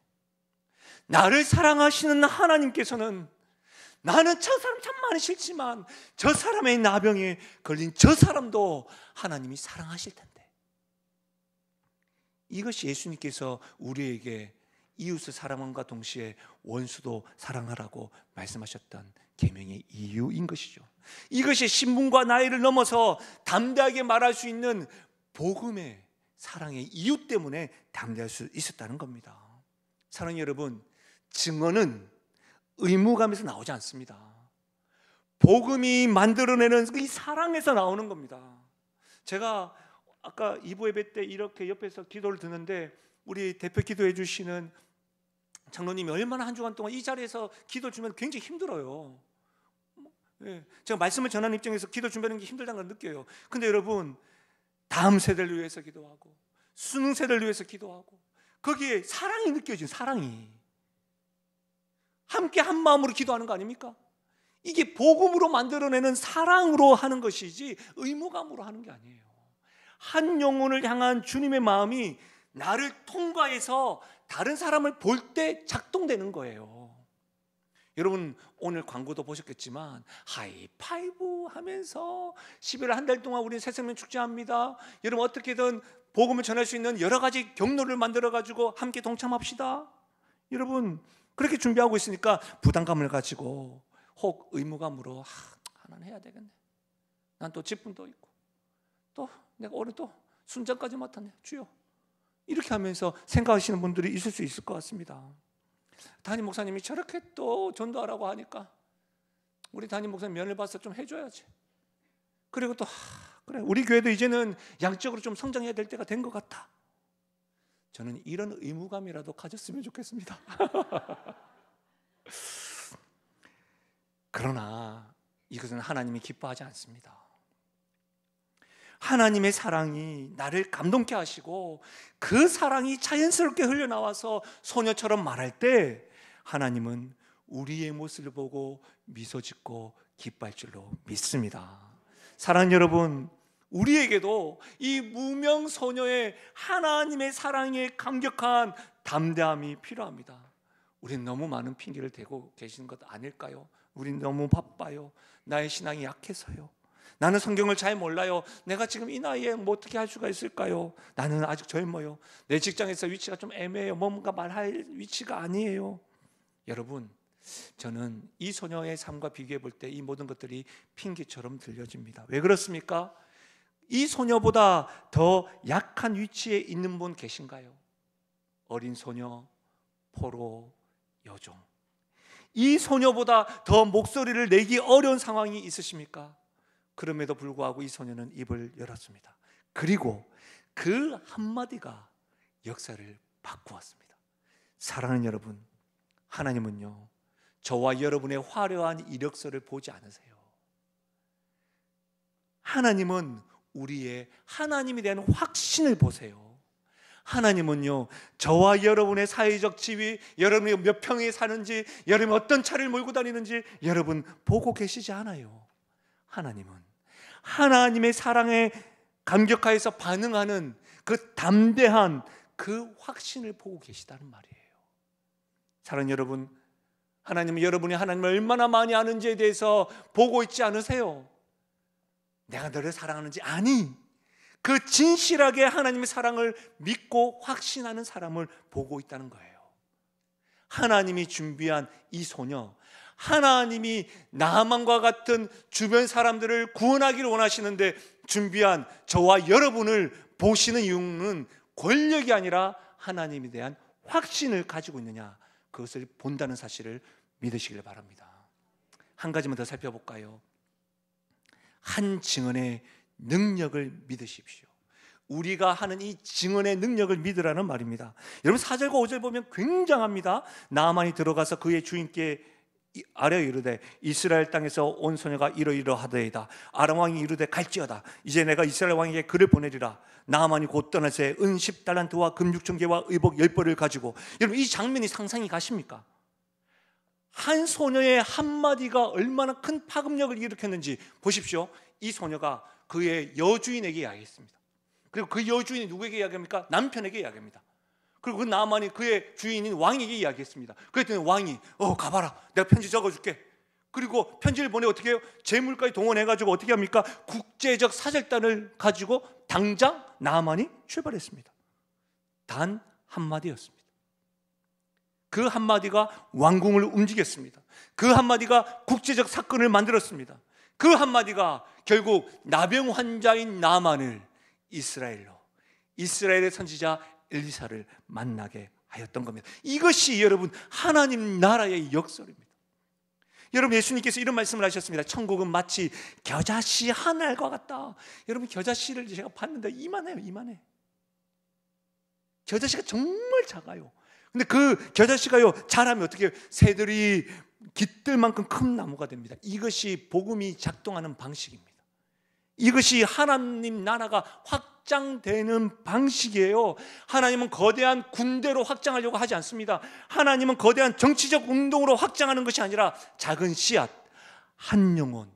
나를 사랑하시는 하나님께서는 나는 저 사람 참 많이 싫지만 저 사람의 나병에 걸린 저 사람도 하나님이 사랑하실 텐데, 이것이 예수님께서 우리에게 이웃을 사랑함과 동시에 원수도 사랑하라고 말씀하셨던 계명의 이유인 것이죠. 이것이 신분과 나이를 넘어서 담대하게 말할 수 있는 복음의 사랑의 이유 때문에 담대할 수 있었다는 겁니다. 사랑하는 여러분, 증언은 의무감에서 나오지 않습니다. 복음이 만들어내는 이 사랑에서 나오는 겁니다. 제가 아까 2부 예배 때 이렇게 옆에서 기도를 듣는데 우리 대표 기도해 주시는 장로님이 얼마나 한 주간 동안 이 자리에서 기도 주면 굉장히 힘들어요. 예, 제가 말씀을 전하는 입장에서 기도 준비하는 게 힘들다는 걸 느껴요. 근데 여러분, 다음 세대를 위해서 기도하고 수능 세대를 위해서 기도하고 거기에 사랑이 느껴진, 사랑이 함께 한 마음으로 기도하는 거 아닙니까? 이게 복음으로 만들어내는 사랑으로 하는 것이지 의무감으로 하는 게 아니에요. 한 영혼을 향한 주님의 마음이 나를 통과해서 다른 사람을 볼 때 작동되는 거예요. 여러분, 오늘 광고도 보셨겠지만 하이파이브 하면서 11월 한 달 동안 우리는 새생명 축제합니다. 여러분, 어떻게든 복음을 전할 수 있는 여러 가지 경로를 만들어 가지고 함께 동참합시다. 여러분, 그렇게 준비하고 있으니까 부담감을 가지고 혹 의무감으로 하나는 해야 되겠네, 난 또 직분도 있고 또 내가 오늘 또 순전까지 맡았네, 주여, 이렇게 하면서 생각하시는 분들이 있을 수 있을 것 같습니다. 담임 목사님이 저렇게 또 전도하라고 하니까 우리 담임 목사님 면을 봐서 좀 해줘야지. 그리고 또 그래, 우리 교회도 이제는 양적으로 좀 성장해야 될 때가 된 것 같아. 저는 이런 의무감이라도 가졌으면 좋겠습니다. 그러나 이것은 하나님이 기뻐하지 않습니다. 하나님의 사랑이 나를 감동케 하시고 그 사랑이 자연스럽게 흘러나와서 소녀처럼 말할 때 하나님은 우리의 모습을 보고 미소 짓고 기뻐할 줄로 믿습니다. 사랑하는 여러분, 우리에게도 이 무명 소녀의 하나님의 사랑에 감격한 담대함이 필요합니다. 우린 너무 많은 핑계를 대고 계시는 것 아닐까요? 우린 너무 바빠요. 나의 신앙이 약해서요. 나는 성경을 잘 몰라요. 내가 지금 이 나이에 뭐 어떻게 할 수가 있을까요? 나는 아직 젊어요. 내 직장에서 위치가 좀 애매해요. 뭔가 말할 위치가 아니에요. 여러분, 저는 이 소녀의 삶과 비교해 볼 때 이 모든 것들이 핑계처럼 들려집니다. 왜 그렇습니까? 이 소녀보다 더 약한 위치에 있는 분 계신가요? 어린 소녀, 포로, 여종. 이 소녀보다 더 목소리를 내기 어려운 상황이 있으십니까? 그럼에도 불구하고 이 소녀는 입을 열었습니다. 그리고 그 한마디가 역사를 바꾸었습니다. 사랑하는 여러분, 하나님은요, 저와 여러분의 화려한 이력서를 보지 않으세요. 하나님은 우리의 하나님에 대한 확신을 보세요. 하나님은요, 저와 여러분의 사회적 지위, 여러분이 몇 평에 사는지, 여러분이 어떤 차를 몰고 다니는지 여러분 보고 계시지 않아요. 하나님은 하나님의 사랑에 감격하여서 반응하는 그 담대한 그 확신을 보고 계시다는 말이에요. 사랑하는 여러분, 하나님은 여러분이 하나님을 얼마나 많이 아는지에 대해서 보고 있지 않으세요? 내가 너를 사랑하는지 아니, 그 진실하게 하나님의 사랑을 믿고 확신하는 사람을 보고 있다는 거예요. 하나님이 준비한 이 소녀, 하나님이 나만과 같은 주변 사람들을 구원하기를 원하시는데 준비한 저와 여러분을 보시는 이유는 권력이 아니라 하나님에 대한 확신을 가지고 있느냐, 그것을 본다는 사실을 믿으시길 바랍니다. 한 가지만 더 살펴볼까요? 한 증언의 능력을 믿으십시오. 우리가 하는 이 증언의 능력을 믿으라는 말입니다. 여러분, 4절과 5절 보면 굉장합니다. 나아만이 들어가서 그의 주인께 아뢰어 이르되 이스라엘 땅에서 온 소녀가 이러이러하더이다. 아람 왕이 이르되 갈지어다. 이제 내가 이스라엘 왕에게 글을 보내리라. 나아만이 곧 떠나서 은 10달란트와 금 6,000개와 의복 10벌을 가지고. 여러분, 이 장면이 상상이 가십니까? 한 소녀의 한마디가 얼마나 큰 파급력을 일으켰는지 보십시오. 이 소녀가 그의 여주인에게 이야기했습니다. 그리고 그 여주인이 누구에게 이야기합니까? 남편에게 이야기합니다. 그리고 그 나아만이 그의 주인인 왕에게 이야기했습니다. 그랬더니 왕이 가봐라, 내가 편지 적어줄게. 그리고 편지를 보내 어떻게 해요? 재물까지 동원해가지고 어떻게 합니까? 국제적 사절단을 가지고 당장 나아만이 출발했습니다. 단 한마디였습니다. 그 한마디가 왕궁을 움직였습니다. 그 한마디가 국제적 사건을 만들었습니다. 그 한마디가 결국 나병 환자인 나아만을 이스라엘의 선지자 엘리사를 만나게 하였던 겁니다. 이것이 여러분 하나님 나라의 역설입니다. 여러분, 예수님께서 이런 말씀을 하셨습니다. 천국은 마치 겨자씨 한 알과 같다. 여러분, 겨자씨를 제가 봤는데 이만해요. 이만해. 겨자씨가 정말 작아요. 근데 그 겨자씨가요, 자라면 어떻게 새들이 깃들 만큼 큰 나무가 됩니다. 이것이 복음이 작동하는 방식입니다. 이것이 하나님 나라가 확장되는 방식이에요. 하나님은 거대한 군대로 확장하려고 하지 않습니다. 하나님은 거대한 정치적 운동으로 확장하는 것이 아니라 작은 씨앗, 한 영혼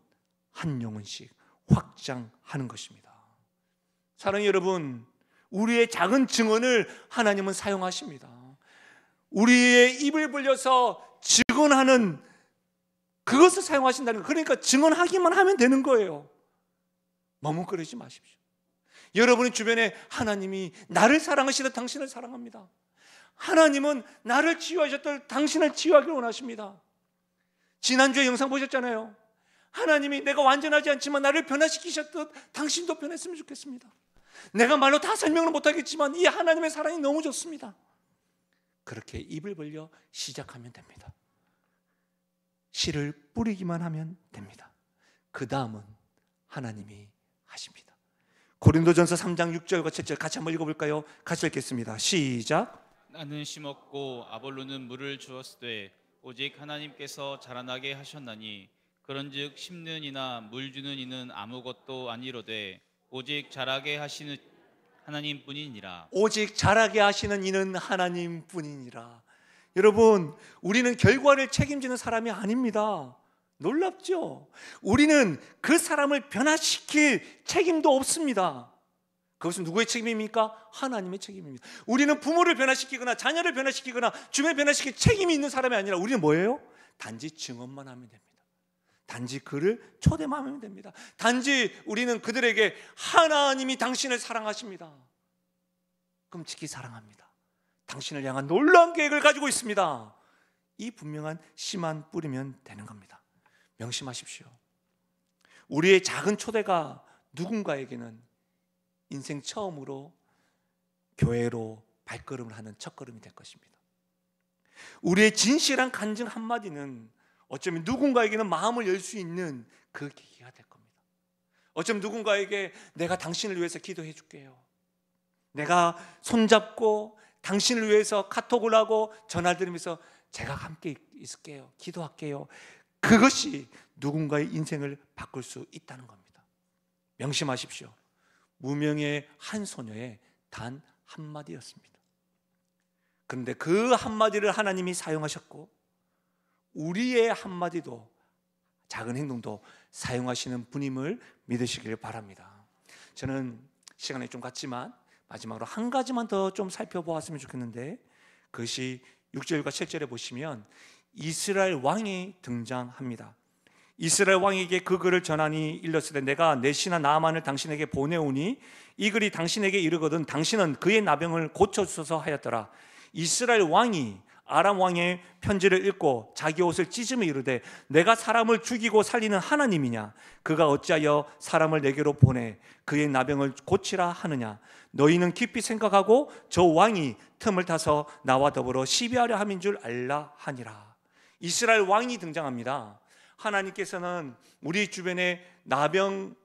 한 영혼씩 확장하는 것입니다. 사랑하는 여러분, 우리의 작은 증언을 하나님은 사용하십니다. 우리의 입을 벌려서 증언하는 그것을 사용하신다는 거예요. 그러니까 증언하기만 하면 되는 거예요. 머뭇거리지 마십시오. 여러분의 주변에 하나님이 나를 사랑하시다 당신을 사랑합니다. 하나님은 나를 치유하셨다 당신을 치유하기를 원하십니다. 지난주에 영상 보셨잖아요. 하나님이 내가 완전하지 않지만 나를 변화시키셨듯 당신도 변했으면 좋겠습니다. 내가 말로 다 설명을 못하겠지만 이 하나님의 사랑이 너무 좋습니다. 그렇게 입을 벌려 시작하면 됩니다. 씨를 뿌리기만 하면 됩니다. 그 다음은 하나님이 하십니다. 고린도전서 3장 6절과 7절 같이 한번 읽어볼까요? 같이 읽겠습니다. 시작. 나는 심었고 아볼로는 물을 주었으되 오직 하나님께서 자라나게 하셨나니 그런즉 심는 이나 물 주는 이는 아무것도 아니로되 오직 자라게 하시는 하나님뿐이니라. 오직 자라게 하시는 이는 하나님뿐이니라. 여러분, 우리는 결과를 책임지는 사람이 아닙니다. 놀랍죠? 우리는 그 사람을 변화시킬 책임도 없습니다. 그것은 누구의 책임입니까? 하나님의 책임입니다. 우리는 부모를 변화시키거나 자녀를 변화시키거나 주변을 변화시킬 책임이 있는 사람이 아니라 우리는 뭐예요? 단지 증언만 하면 됩니다. 단지 그를 초대만 하면 됩니다. 단지 우리는 그들에게 하나님이 당신을 사랑하십니다. 끔찍히 사랑합니다. 당신을 향한 놀라운 계획을 가지고 있습니다. 이 분명한 씨만 뿌리면 되는 겁니다. 명심하십시오. 우리의 작은 초대가 누군가에게는 인생 처음으로 교회로 발걸음을 하는 첫걸음이 될 것입니다. 우리의 진실한 간증 한마디는 어쩌면 누군가에게는 마음을 열 수 있는 그 계기가 될 겁니다. 어쩌면 누군가에게 내가 당신을 위해서 기도해 줄게요. 내가 손잡고 당신을 위해서 카톡을 하고 전화를 드리면서 제가 함께 있을게요. 기도할게요. 그것이 누군가의 인생을 바꿀 수 있다는 겁니다. 명심하십시오. 무명의 한 소녀의 단 한마디였습니다. 그런데 그 한마디를 하나님이 사용하셨고 우리의 한마디도 작은 행동도 사용하시는 분임을 믿으시길 바랍니다. 저는 시간이 좀 갔지만 마지막으로 한 가지만 더 좀 살펴보았으면 좋겠는데 그것이 6절과 7절에 보시면 이스라엘 왕이 등장합니다. 이스라엘 왕에게 그 글을 전하니 일렀으되 내가 내 신하 나아만을 당신에게 보내오니 이 글이 당신에게 이르거든 당신은 그의 나병을 고쳐주소서 하였더라. 이스라엘 왕이 아람 왕의 편지를 읽고 자기 옷을 찢으며 이르되 내가 사람을 죽이고 살리는 하나님이냐? 그가 어찌하여 사람을 내게로 보내 그의 나병을 고치라 하느냐? 너희는 깊이 생각하고 저 왕이 틈을 타서 나와 더불어 시비하려 함인 줄 알라 하니라. 이스라엘 왕이 등장합니다. 하나님께서는 우리 주변에 나병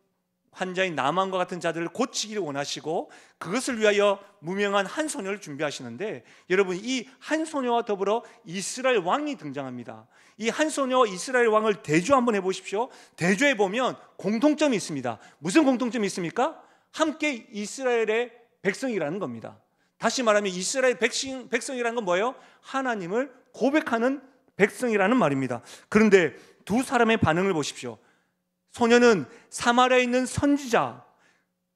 환자인 나만과 같은 자들을 고치기를 원하시고 그것을 위하여 무명한 한 소녀를 준비하시는데 여러분 이 한 소녀와 더불어 이스라엘 왕이 등장합니다. 이 한 소녀와 이스라엘 왕을 대조 한번 해보십시오. 대조해 보면 공통점이 있습니다. 무슨 공통점이 있습니까? 함께 이스라엘의 백성이라는 겁니다. 다시 말하면 이스라엘 백성이라는 건 뭐예요? 하나님을 고백하는 백성이라는 말입니다. 그런데 두 사람의 반응을 보십시오. 소녀는 사마리아에 있는 선지자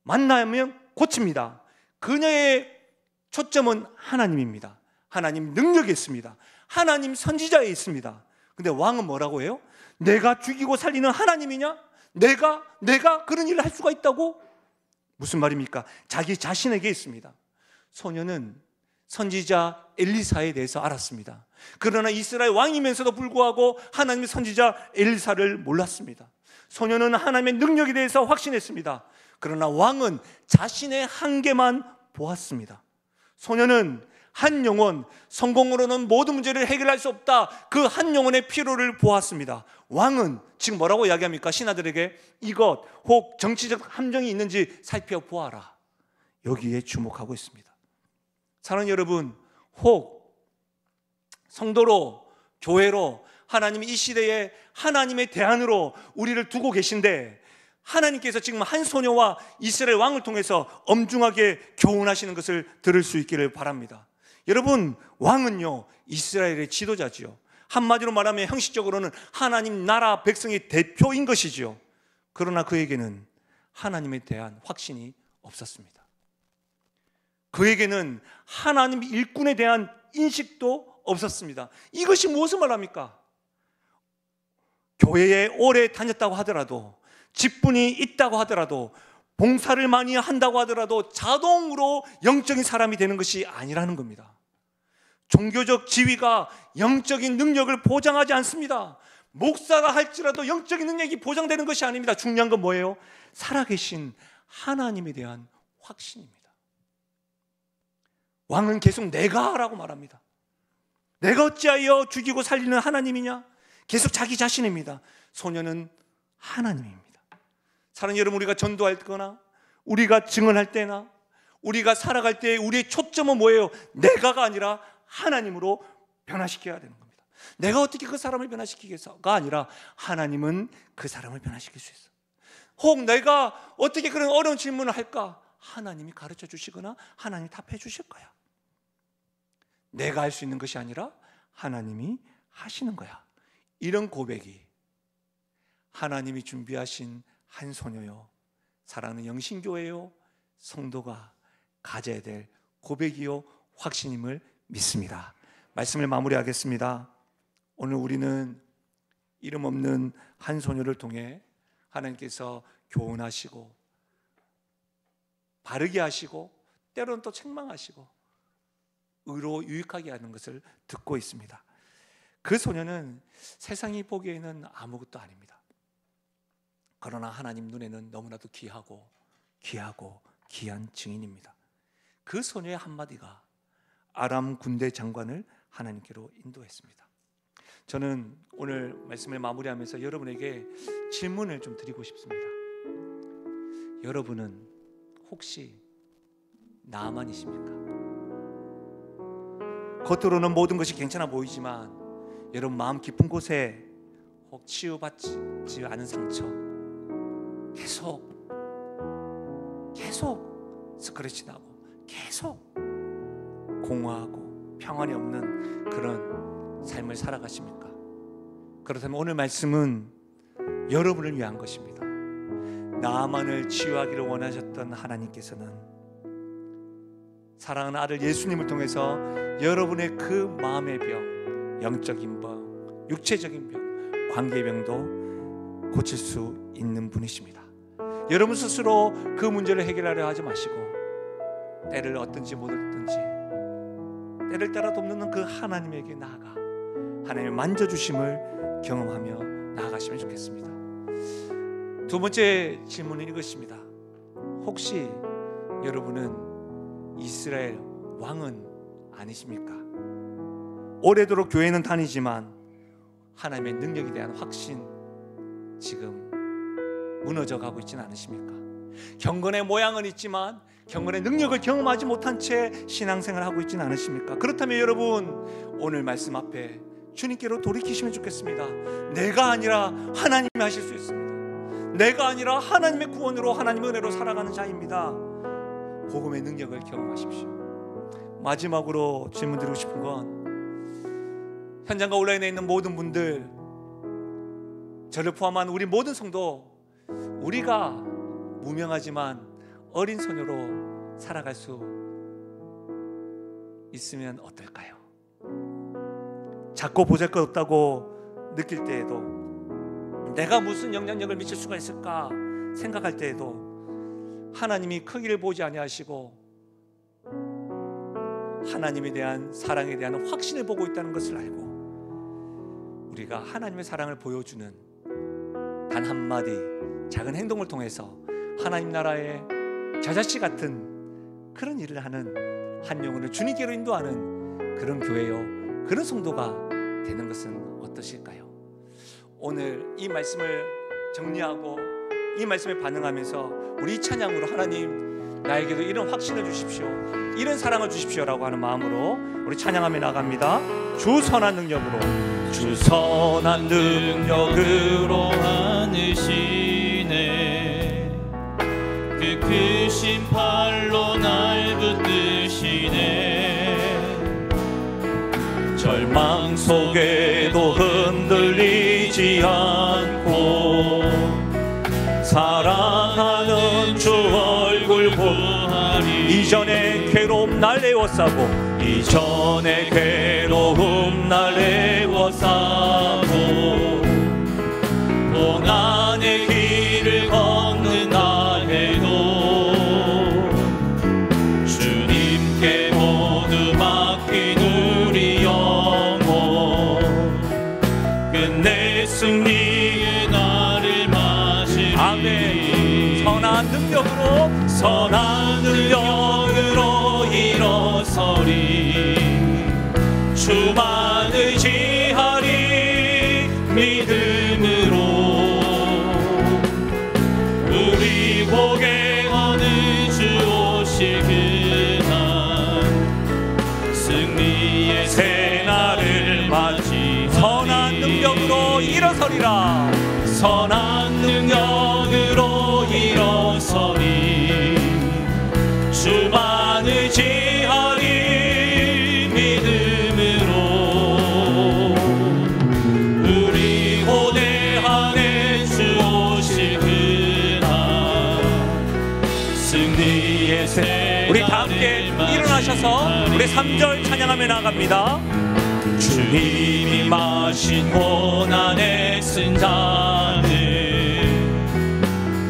만나면 고칩니다. 그녀의 초점은 하나님입니다. 하나님 능력이 있습니다. 하나님 선지자에 있습니다. 근데 왕은 뭐라고 해요? 내가 죽이고 살리는 하나님이냐? 내가 그런 일을 할 수가 있다고? 무슨 말입니까? 자기 자신에게 있습니다. 소녀는 선지자 엘리사에 대해서 알았습니다. 그러나 이스라엘 왕이면서도 불구하고 하나님의 선지자 엘리사를 몰랐습니다. 소녀는 하나님의 능력에 대해서 확신했습니다. 그러나 왕은 자신의 한계만 보았습니다. 소녀는 한 영혼, 성공으로는 모든 문제를 해결할 수 없다. 그 한 영혼의 필요를 보았습니다. 왕은 지금 뭐라고 이야기합니까? 신하들에게 이것 혹 정치적 함정이 있는지 살펴보아라. 여기에 주목하고 있습니다. 사랑하는 여러분, 혹 성도로, 교회로 하나님이 이 시대에 하나님의 대안으로 우리를 두고 계신데, 하나님께서 지금 한 소녀와 이스라엘 왕을 통해서 엄중하게 교훈하시는 것을 들을 수 있기를 바랍니다. 여러분, 왕은요 이스라엘의 지도자지요. 한마디로 말하면 형식적으로는 하나님 나라 백성의 대표인 것이지요. 그러나 그에게는 하나님에 대한 확신이 없었습니다. 그에게는 하나님 일꾼에 대한 인식도 없었습니다. 이것이 무엇을 말합니까? 교회에 오래 다녔다고 하더라도, 직분이 있다고 하더라도, 봉사를 많이 한다고 하더라도 자동으로 영적인 사람이 되는 것이 아니라는 겁니다. 종교적 지위가 영적인 능력을 보장하지 않습니다. 목사가 할지라도 영적인 능력이 보장되는 것이 아닙니다. 중요한 건 뭐예요? 살아계신 하나님에 대한 확신입니다. 왕은 계속 내가 라고 말합니다. 내가 어찌하여 죽이고 살리는 하나님이냐? 계속 자기 자신입니다. 소녀는 하나님입니다. 사랑하는 여러분, 우리가 전도할 거나 우리가 증언할 때나 우리가 살아갈 때 우리의 초점은 뭐예요? 내가가 아니라 하나님으로 변화시켜야 되는 겁니다. 내가 어떻게 그 사람을 변화시키겠어가 아니라 하나님은 그 사람을 변화시킬 수 있어. 혹 내가 어떻게 그런 어려운 질문을 할까? 하나님이 가르쳐 주시거나 하나님이 답해 주실 거야. 내가 할 수 있는 것이 아니라 하나님이 하시는 거야. 이런 고백이 하나님이 준비하신 한 소녀요, 사랑하는 영신교회요, 성도가 가져야 될 고백이요 확신임을 믿습니다. 말씀을 마무리하겠습니다. 오늘 우리는 이름 없는 한 소녀를 통해 하나님께서 교훈하시고 바르게 하시고 때로는 또 책망하시고 의로 유익하게 하는 것을 듣고 있습니다. 그 소녀는 세상이 보기에는 아무것도 아닙니다. 그러나 하나님 눈에는 너무나도 귀하고 귀한 증인입니다. 그 소녀의 한마디가 아람 군대 장관을 하나님께로 인도했습니다. 저는 오늘 말씀을 마무리하면서 여러분에게 질문을 좀 드리고 싶습니다. 여러분은 혹시 나만이십니까? 겉으로는 모든 것이 괜찮아 보이지만 여러분 마음 깊은 곳에 혹 치유받지 않은 상처, 계속 스크래치 나고 계속 공허하고 평안이 없는 그런 삶을 살아가십니까? 그렇다면 오늘 말씀은 여러분을 위한 것입니다. 나만을 치유하기를 원하셨던 하나님께서는 사랑하는 아들 예수님을 통해서 여러분의 그 마음의 병, 영적인 병, 육체적인 병, 관계병도 고칠 수 있는 분이십니다. 여러분 스스로 그 문제를 해결하려 하지 마시고 때를 얻든지 못 얻든지 때를 따라 돕는 그 하나님에게 나아가 하나님의 만져주심을 경험하며 나아가시면 좋겠습니다. 두 번째 질문은 이것입니다. 혹시 여러분은 이스라엘 왕은 아니십니까? 오래도록 교회는 다니지만 하나님의 능력에 대한 확신 지금 무너져 가고 있지는 않으십니까? 경건의 모양은 있지만 경건의 능력을 경험하지 못한 채 신앙생활을 하고 있지는 않으십니까? 그렇다면 여러분 오늘 말씀 앞에 주님께로 돌이키시면 좋겠습니다. 내가 아니라 하나님이 하실 수 있습니다. 내가 아니라 하나님의 구원으로 하나님의 은혜로 살아가는 자입니다. 복음의 능력을 경험하십시오. 마지막으로 질문드리고 싶은 건 현장과 온라인에 있는 모든 분들, 저를 포함한 우리 모든 성도, 우리가 무명하지만 어린 소녀로 살아갈 수 있으면 어떨까요? 작고 보잘것없다고 느낄 때에도, 내가 무슨 영향력을 미칠 수가 있을까 생각할 때에도 하나님이 크기를 보지 아니하시고 하나님에 대한 사랑에 대한 확신을 보고 있다는 것을 알고 우리가 하나님의 사랑을 보여주는 단 한마디 작은 행동을 통해서 하나님 나라의 저자씨 같은 그런 일을 하는 한 영혼을 주님께로 인도하는 그런 교회요, 그런 성도가 되는 것은 어떠실까요? 오늘 이 말씀을 정리하고 이 말씀에 반응하면서 우리 찬양으로 하나님 나에게도 이런 확신을 주십시오, 이런 사랑을 주십시오라고 하는 마음으로 우리 찬양하며 나갑니다. 주 선한 능력으로, 주 선한 능력으로 안으시네. 그 크신 팔로 날 붙드시네. 절망 속에도 흔들리지 않고 사랑하는 주 얼굴 보하리. 이전에 괴로움 날 애워싸고, 이전에 괴로움 날 애워싸고 고난의 길을 걷는다 해도 주님께 모두 맡긴 우리 영혼 끝내 승리의 나를 맞으리. 아멘. 선한 능력으로, 선한 능력으로 일어서리. 주만 의지하리. 믿음으로 우리 복에 어느 주 오실 그날 승리의 새날을 맞이. 선한 능력으로 일어서리라. 선한 능력으로 일어서리. 주만 의지하리. 믿음으로 우리 고대하네 주 오실 그날 승리의 새. 우리 다 함께 일어나셔서 우리 3절 찬양하며 나갑니다. 주님이 마신 고난에 쓴 잔을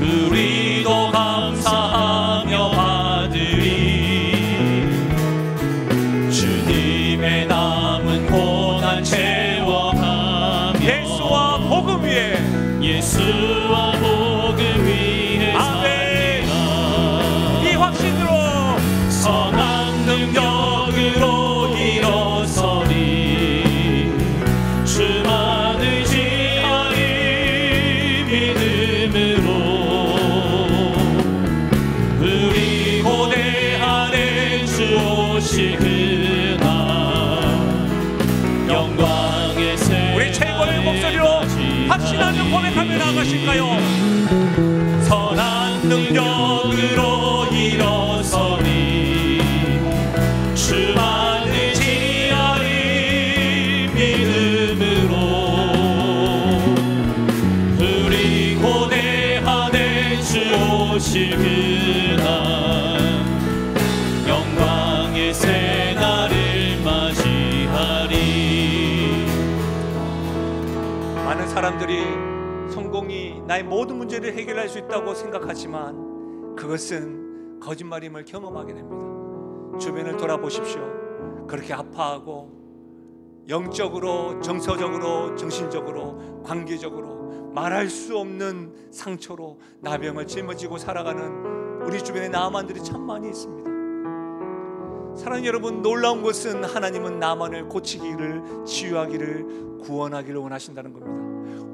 우리도 감사하며 받으리. 주님의 남은 고난 채워가며 예수와 복음 위에, 예수와 복음 위에 살리라. 이 확신으로 선한 능력으로 일어서리. 주만 의지하리. 믿음으로 우리 고대하네 주 오실 그날 영광의 새. 우리 최고의 목소리로 확신하며 고백하며 나가실까요? 선한 능력으로 일어서리. 주만 의지하리. 믿음으로 우리 고대하네 주 오실 그날 영광의 새 날을 맞이하리. 많은 사람들이 성공이 나의 모든 문제를 해결할 수 있다고 생각하지만 그것은 거짓말임을 경험하게 됩니다. 주변을 돌아보십시오. 그렇게 아파하고 영적으로, 정서적으로, 정신적으로, 관계적으로 말할 수 없는 상처로 나병을 짊어지고 살아가는 우리 주변에 나만들이 참 많이 있습니다. 사랑하는 여러분, 놀라운 것은 하나님은 나만을 고치기를, 치유하기를, 구원하기를 원하신다는 겁니다.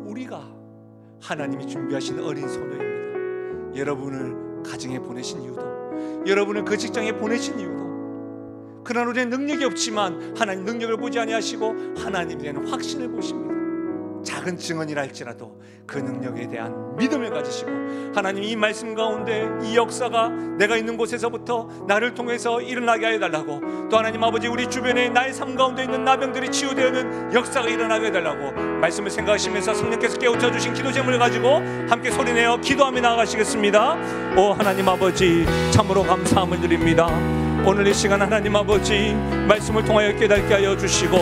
우리가 하나님이 준비하신 어린 소녀입니다. 여러분을 가정에 보내신 이유도, 여러분을 그 직장에 보내신 이유도, 그러나 우리는 능력이 없지만 하나님 능력을 보지 아니하시고 하나님에 대한 확신을 보십니다. 작은 증언이라 할지라도 그 능력에 대한 믿음을 가지시고, 하나님 이 말씀 가운데 이 역사가 내가 있는 곳에서부터 나를 통해서 일어나게 해달라고, 또 하나님 아버지 우리 주변에 나의 삶 가운데 있는 나병들이 치유되는 역사가 일어나게 해달라고 말씀을 생각하시면서 성령께서 깨우쳐 주신 기도 제목을 가지고 함께 소리내어 기도하며 나아가시겠습니다. 오 하나님 아버지, 참으로 감사함을 드립니다. 오늘 이 시간 하나님 아버지 말씀을 통하여 깨닫게 하여 주시고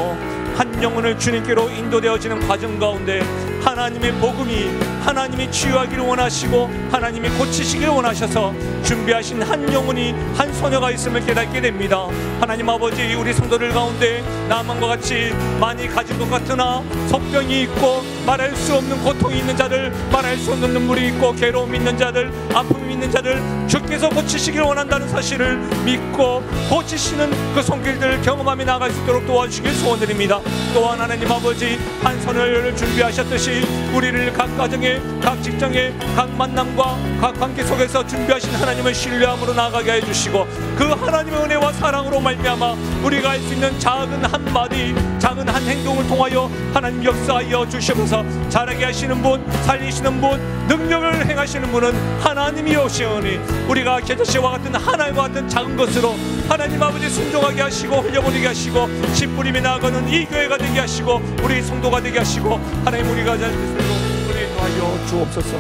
한 영혼을 주님께로 인도되어지는 과정 가운데 하나님의 복음이 하나님이 치유하기를 원하시고 하나님이 고치시기를 원하셔서 준비하신 한 영혼이 한 소녀가 있음을 깨닫게 됩니다. 하나님 아버지, 우리 성도들 가운데 나만과 같이 많이 가진 것 같으나 속병이 있고 말할 수 없는 고통이 있는 자들, 말할 수 없는 눈물이 있고 괴로움이 있는 자들, 아픔이 있는 자들, 주께서 고치시기를 원한다는 사실을 믿고 고치시는 그 손길들을 경험하며 나아갈 수 있도록 도와주시길 소원드립니다. 또한 하나님 아버지, 한 소녀를 준비하셨듯이 우리를 각 가정에, 각 직장에, 각 만남과 각 관계 속에서 준비하신 하나님을 신뢰함으로 나아가게 해주시고, 그 하나님의 은혜와 사랑으로 말미암아 우리가 할 수 있는 작은 한마디, 작은 한 행동을 통하여 하나님 역사하여 주시옵소서. 자라게 하시는 분, 살리시는 분, 능력을 행하시는 분은 하나님이오시오니 우리가 겨자씨와 같은 하나님과 같은 작은 것으로 하나님 아버지 순종하게 하시고 흘려보내게 하시고 씨 뿌림에 나아가는 이 교회가 되게 하시고 우리 성도가 되게 하시고 하나님 우리가 잘 되도록 은혜하여 주옵소서.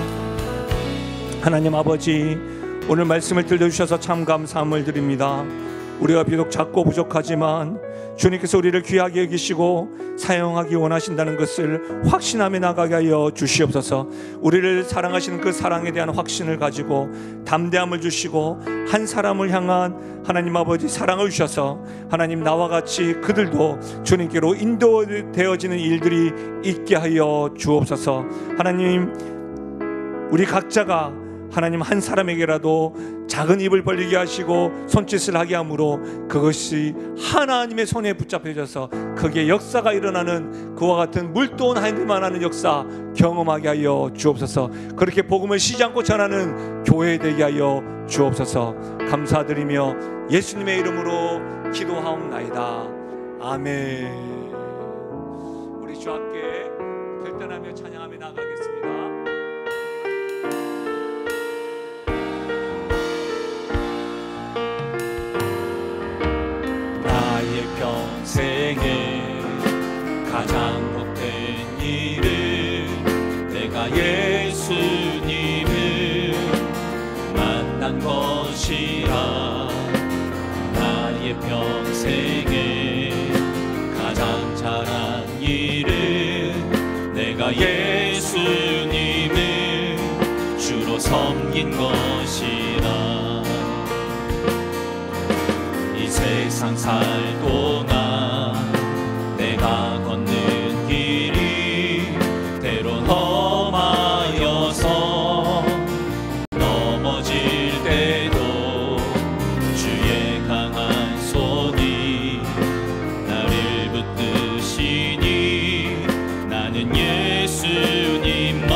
하나님 아버지, 오늘 말씀을 들려주셔서 참 감사함을 드립니다. 우리가 비록 작고 부족하지만 주님께서 우리를 귀하게 여기시고 사용하기 원하신다는 것을 확신하며 나가게 하여 주시옵소서. 우리를 사랑하시는 그 사랑에 대한 확신을 가지고 담대함을 주시고 한 사람을 향한 하나님 아버지 사랑을 주셔서 하나님 나와 같이 그들도 주님께로 인도되어지는 일들이 있게 하여 주옵소서. 하나님, 우리 각자가 하나님 한 사람에게라도 작은 입을 벌리게 하시고 손짓을 하게 함으로 그것이 하나님의 손에 붙잡혀져서 거기에 역사가 일어나는 그와 같은 물도원 하나님만 하는 역사 경험하게 하여 주옵소서. 그렇게 복음을 쉬지 않고 전하는 교회 되게 하여 주옵소서. 감사드리며 예수님의 이름으로 기도하옵나이다. 아멘. 우리 주 앞에 결단하며 찬양하며 나가겠습니다. 평생에 가장 복된 일은 내가 예수님을 만난 것이라. 나의 평생에 가장 잘한 일은 내가 예수님을 주로 섬긴 것이라. 세상 살 동안 내가 걷는 길이 때론 험하여서 넘어질 때도 주의 강한 손이 나를 붙드시니 나는 예수님만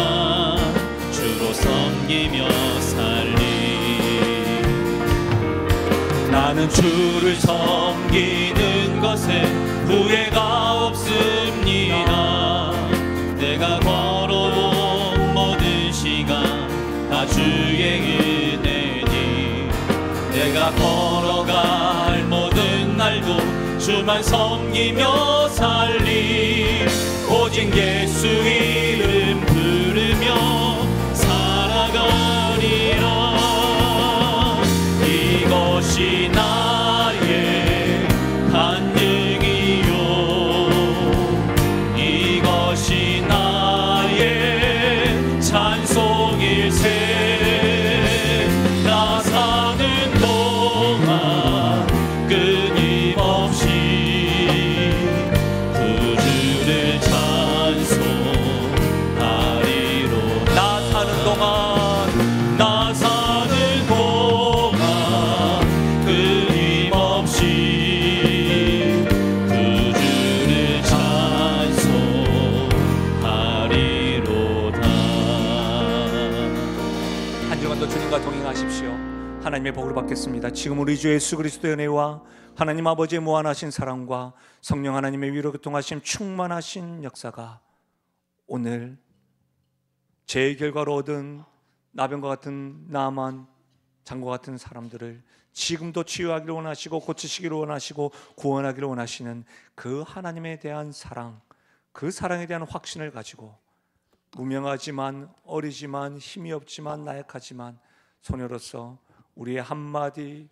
주로 섬기며 살리. 나는 주를 섬기는 것에 후회가 없습니다. 내가 걸어온 모든 시간 다 주의 은혜니 내가 걸어갈 모든 날도 주만 섬기며 살리. 오직 예수 이름 부르며 살아가리라. 이것이 나의 간증이요, 이것이 나의 찬송일세. 나 사는 동안 끊임없이 구주를 찬송하리로. 나 사는 동안 동행하십시오. 하나님의 복을 받겠습니다. 지금 우리 주 예수 그리스도의 은혜와 하나님 아버지의 무한하신 사랑과 성령 하나님의 위로 교통하심 충만하신 역사가 오늘 죄의 결과로 얻은 나병과 같은 나만 장과 같은 사람들을 지금도 치유하기를 원하시고 고치시기를 원하시고 구원하기를 원하시는 그 하나님에 대한 사랑, 그 사랑에 대한 확신을 가지고 무명하지만 어리지만 힘이 없지만 나약하지만 소녀로서 우리의 한마디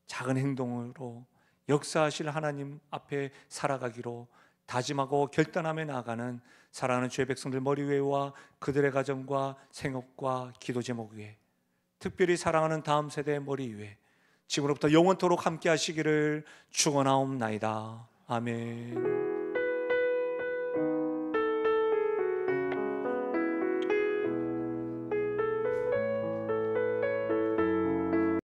작은 행동으로 역사하실 하나님 앞에 살아가기로 다짐하고 결단하며 나아가는 사랑하는 주의 백성들 머리 위에와 그들의 가정과 생업과 기도 제목 위에, 특별히 사랑하는 다음 세대의 머리 위에 지금으로부터 영원토록 함께 하시기를 축원하옵나이다. 아멘.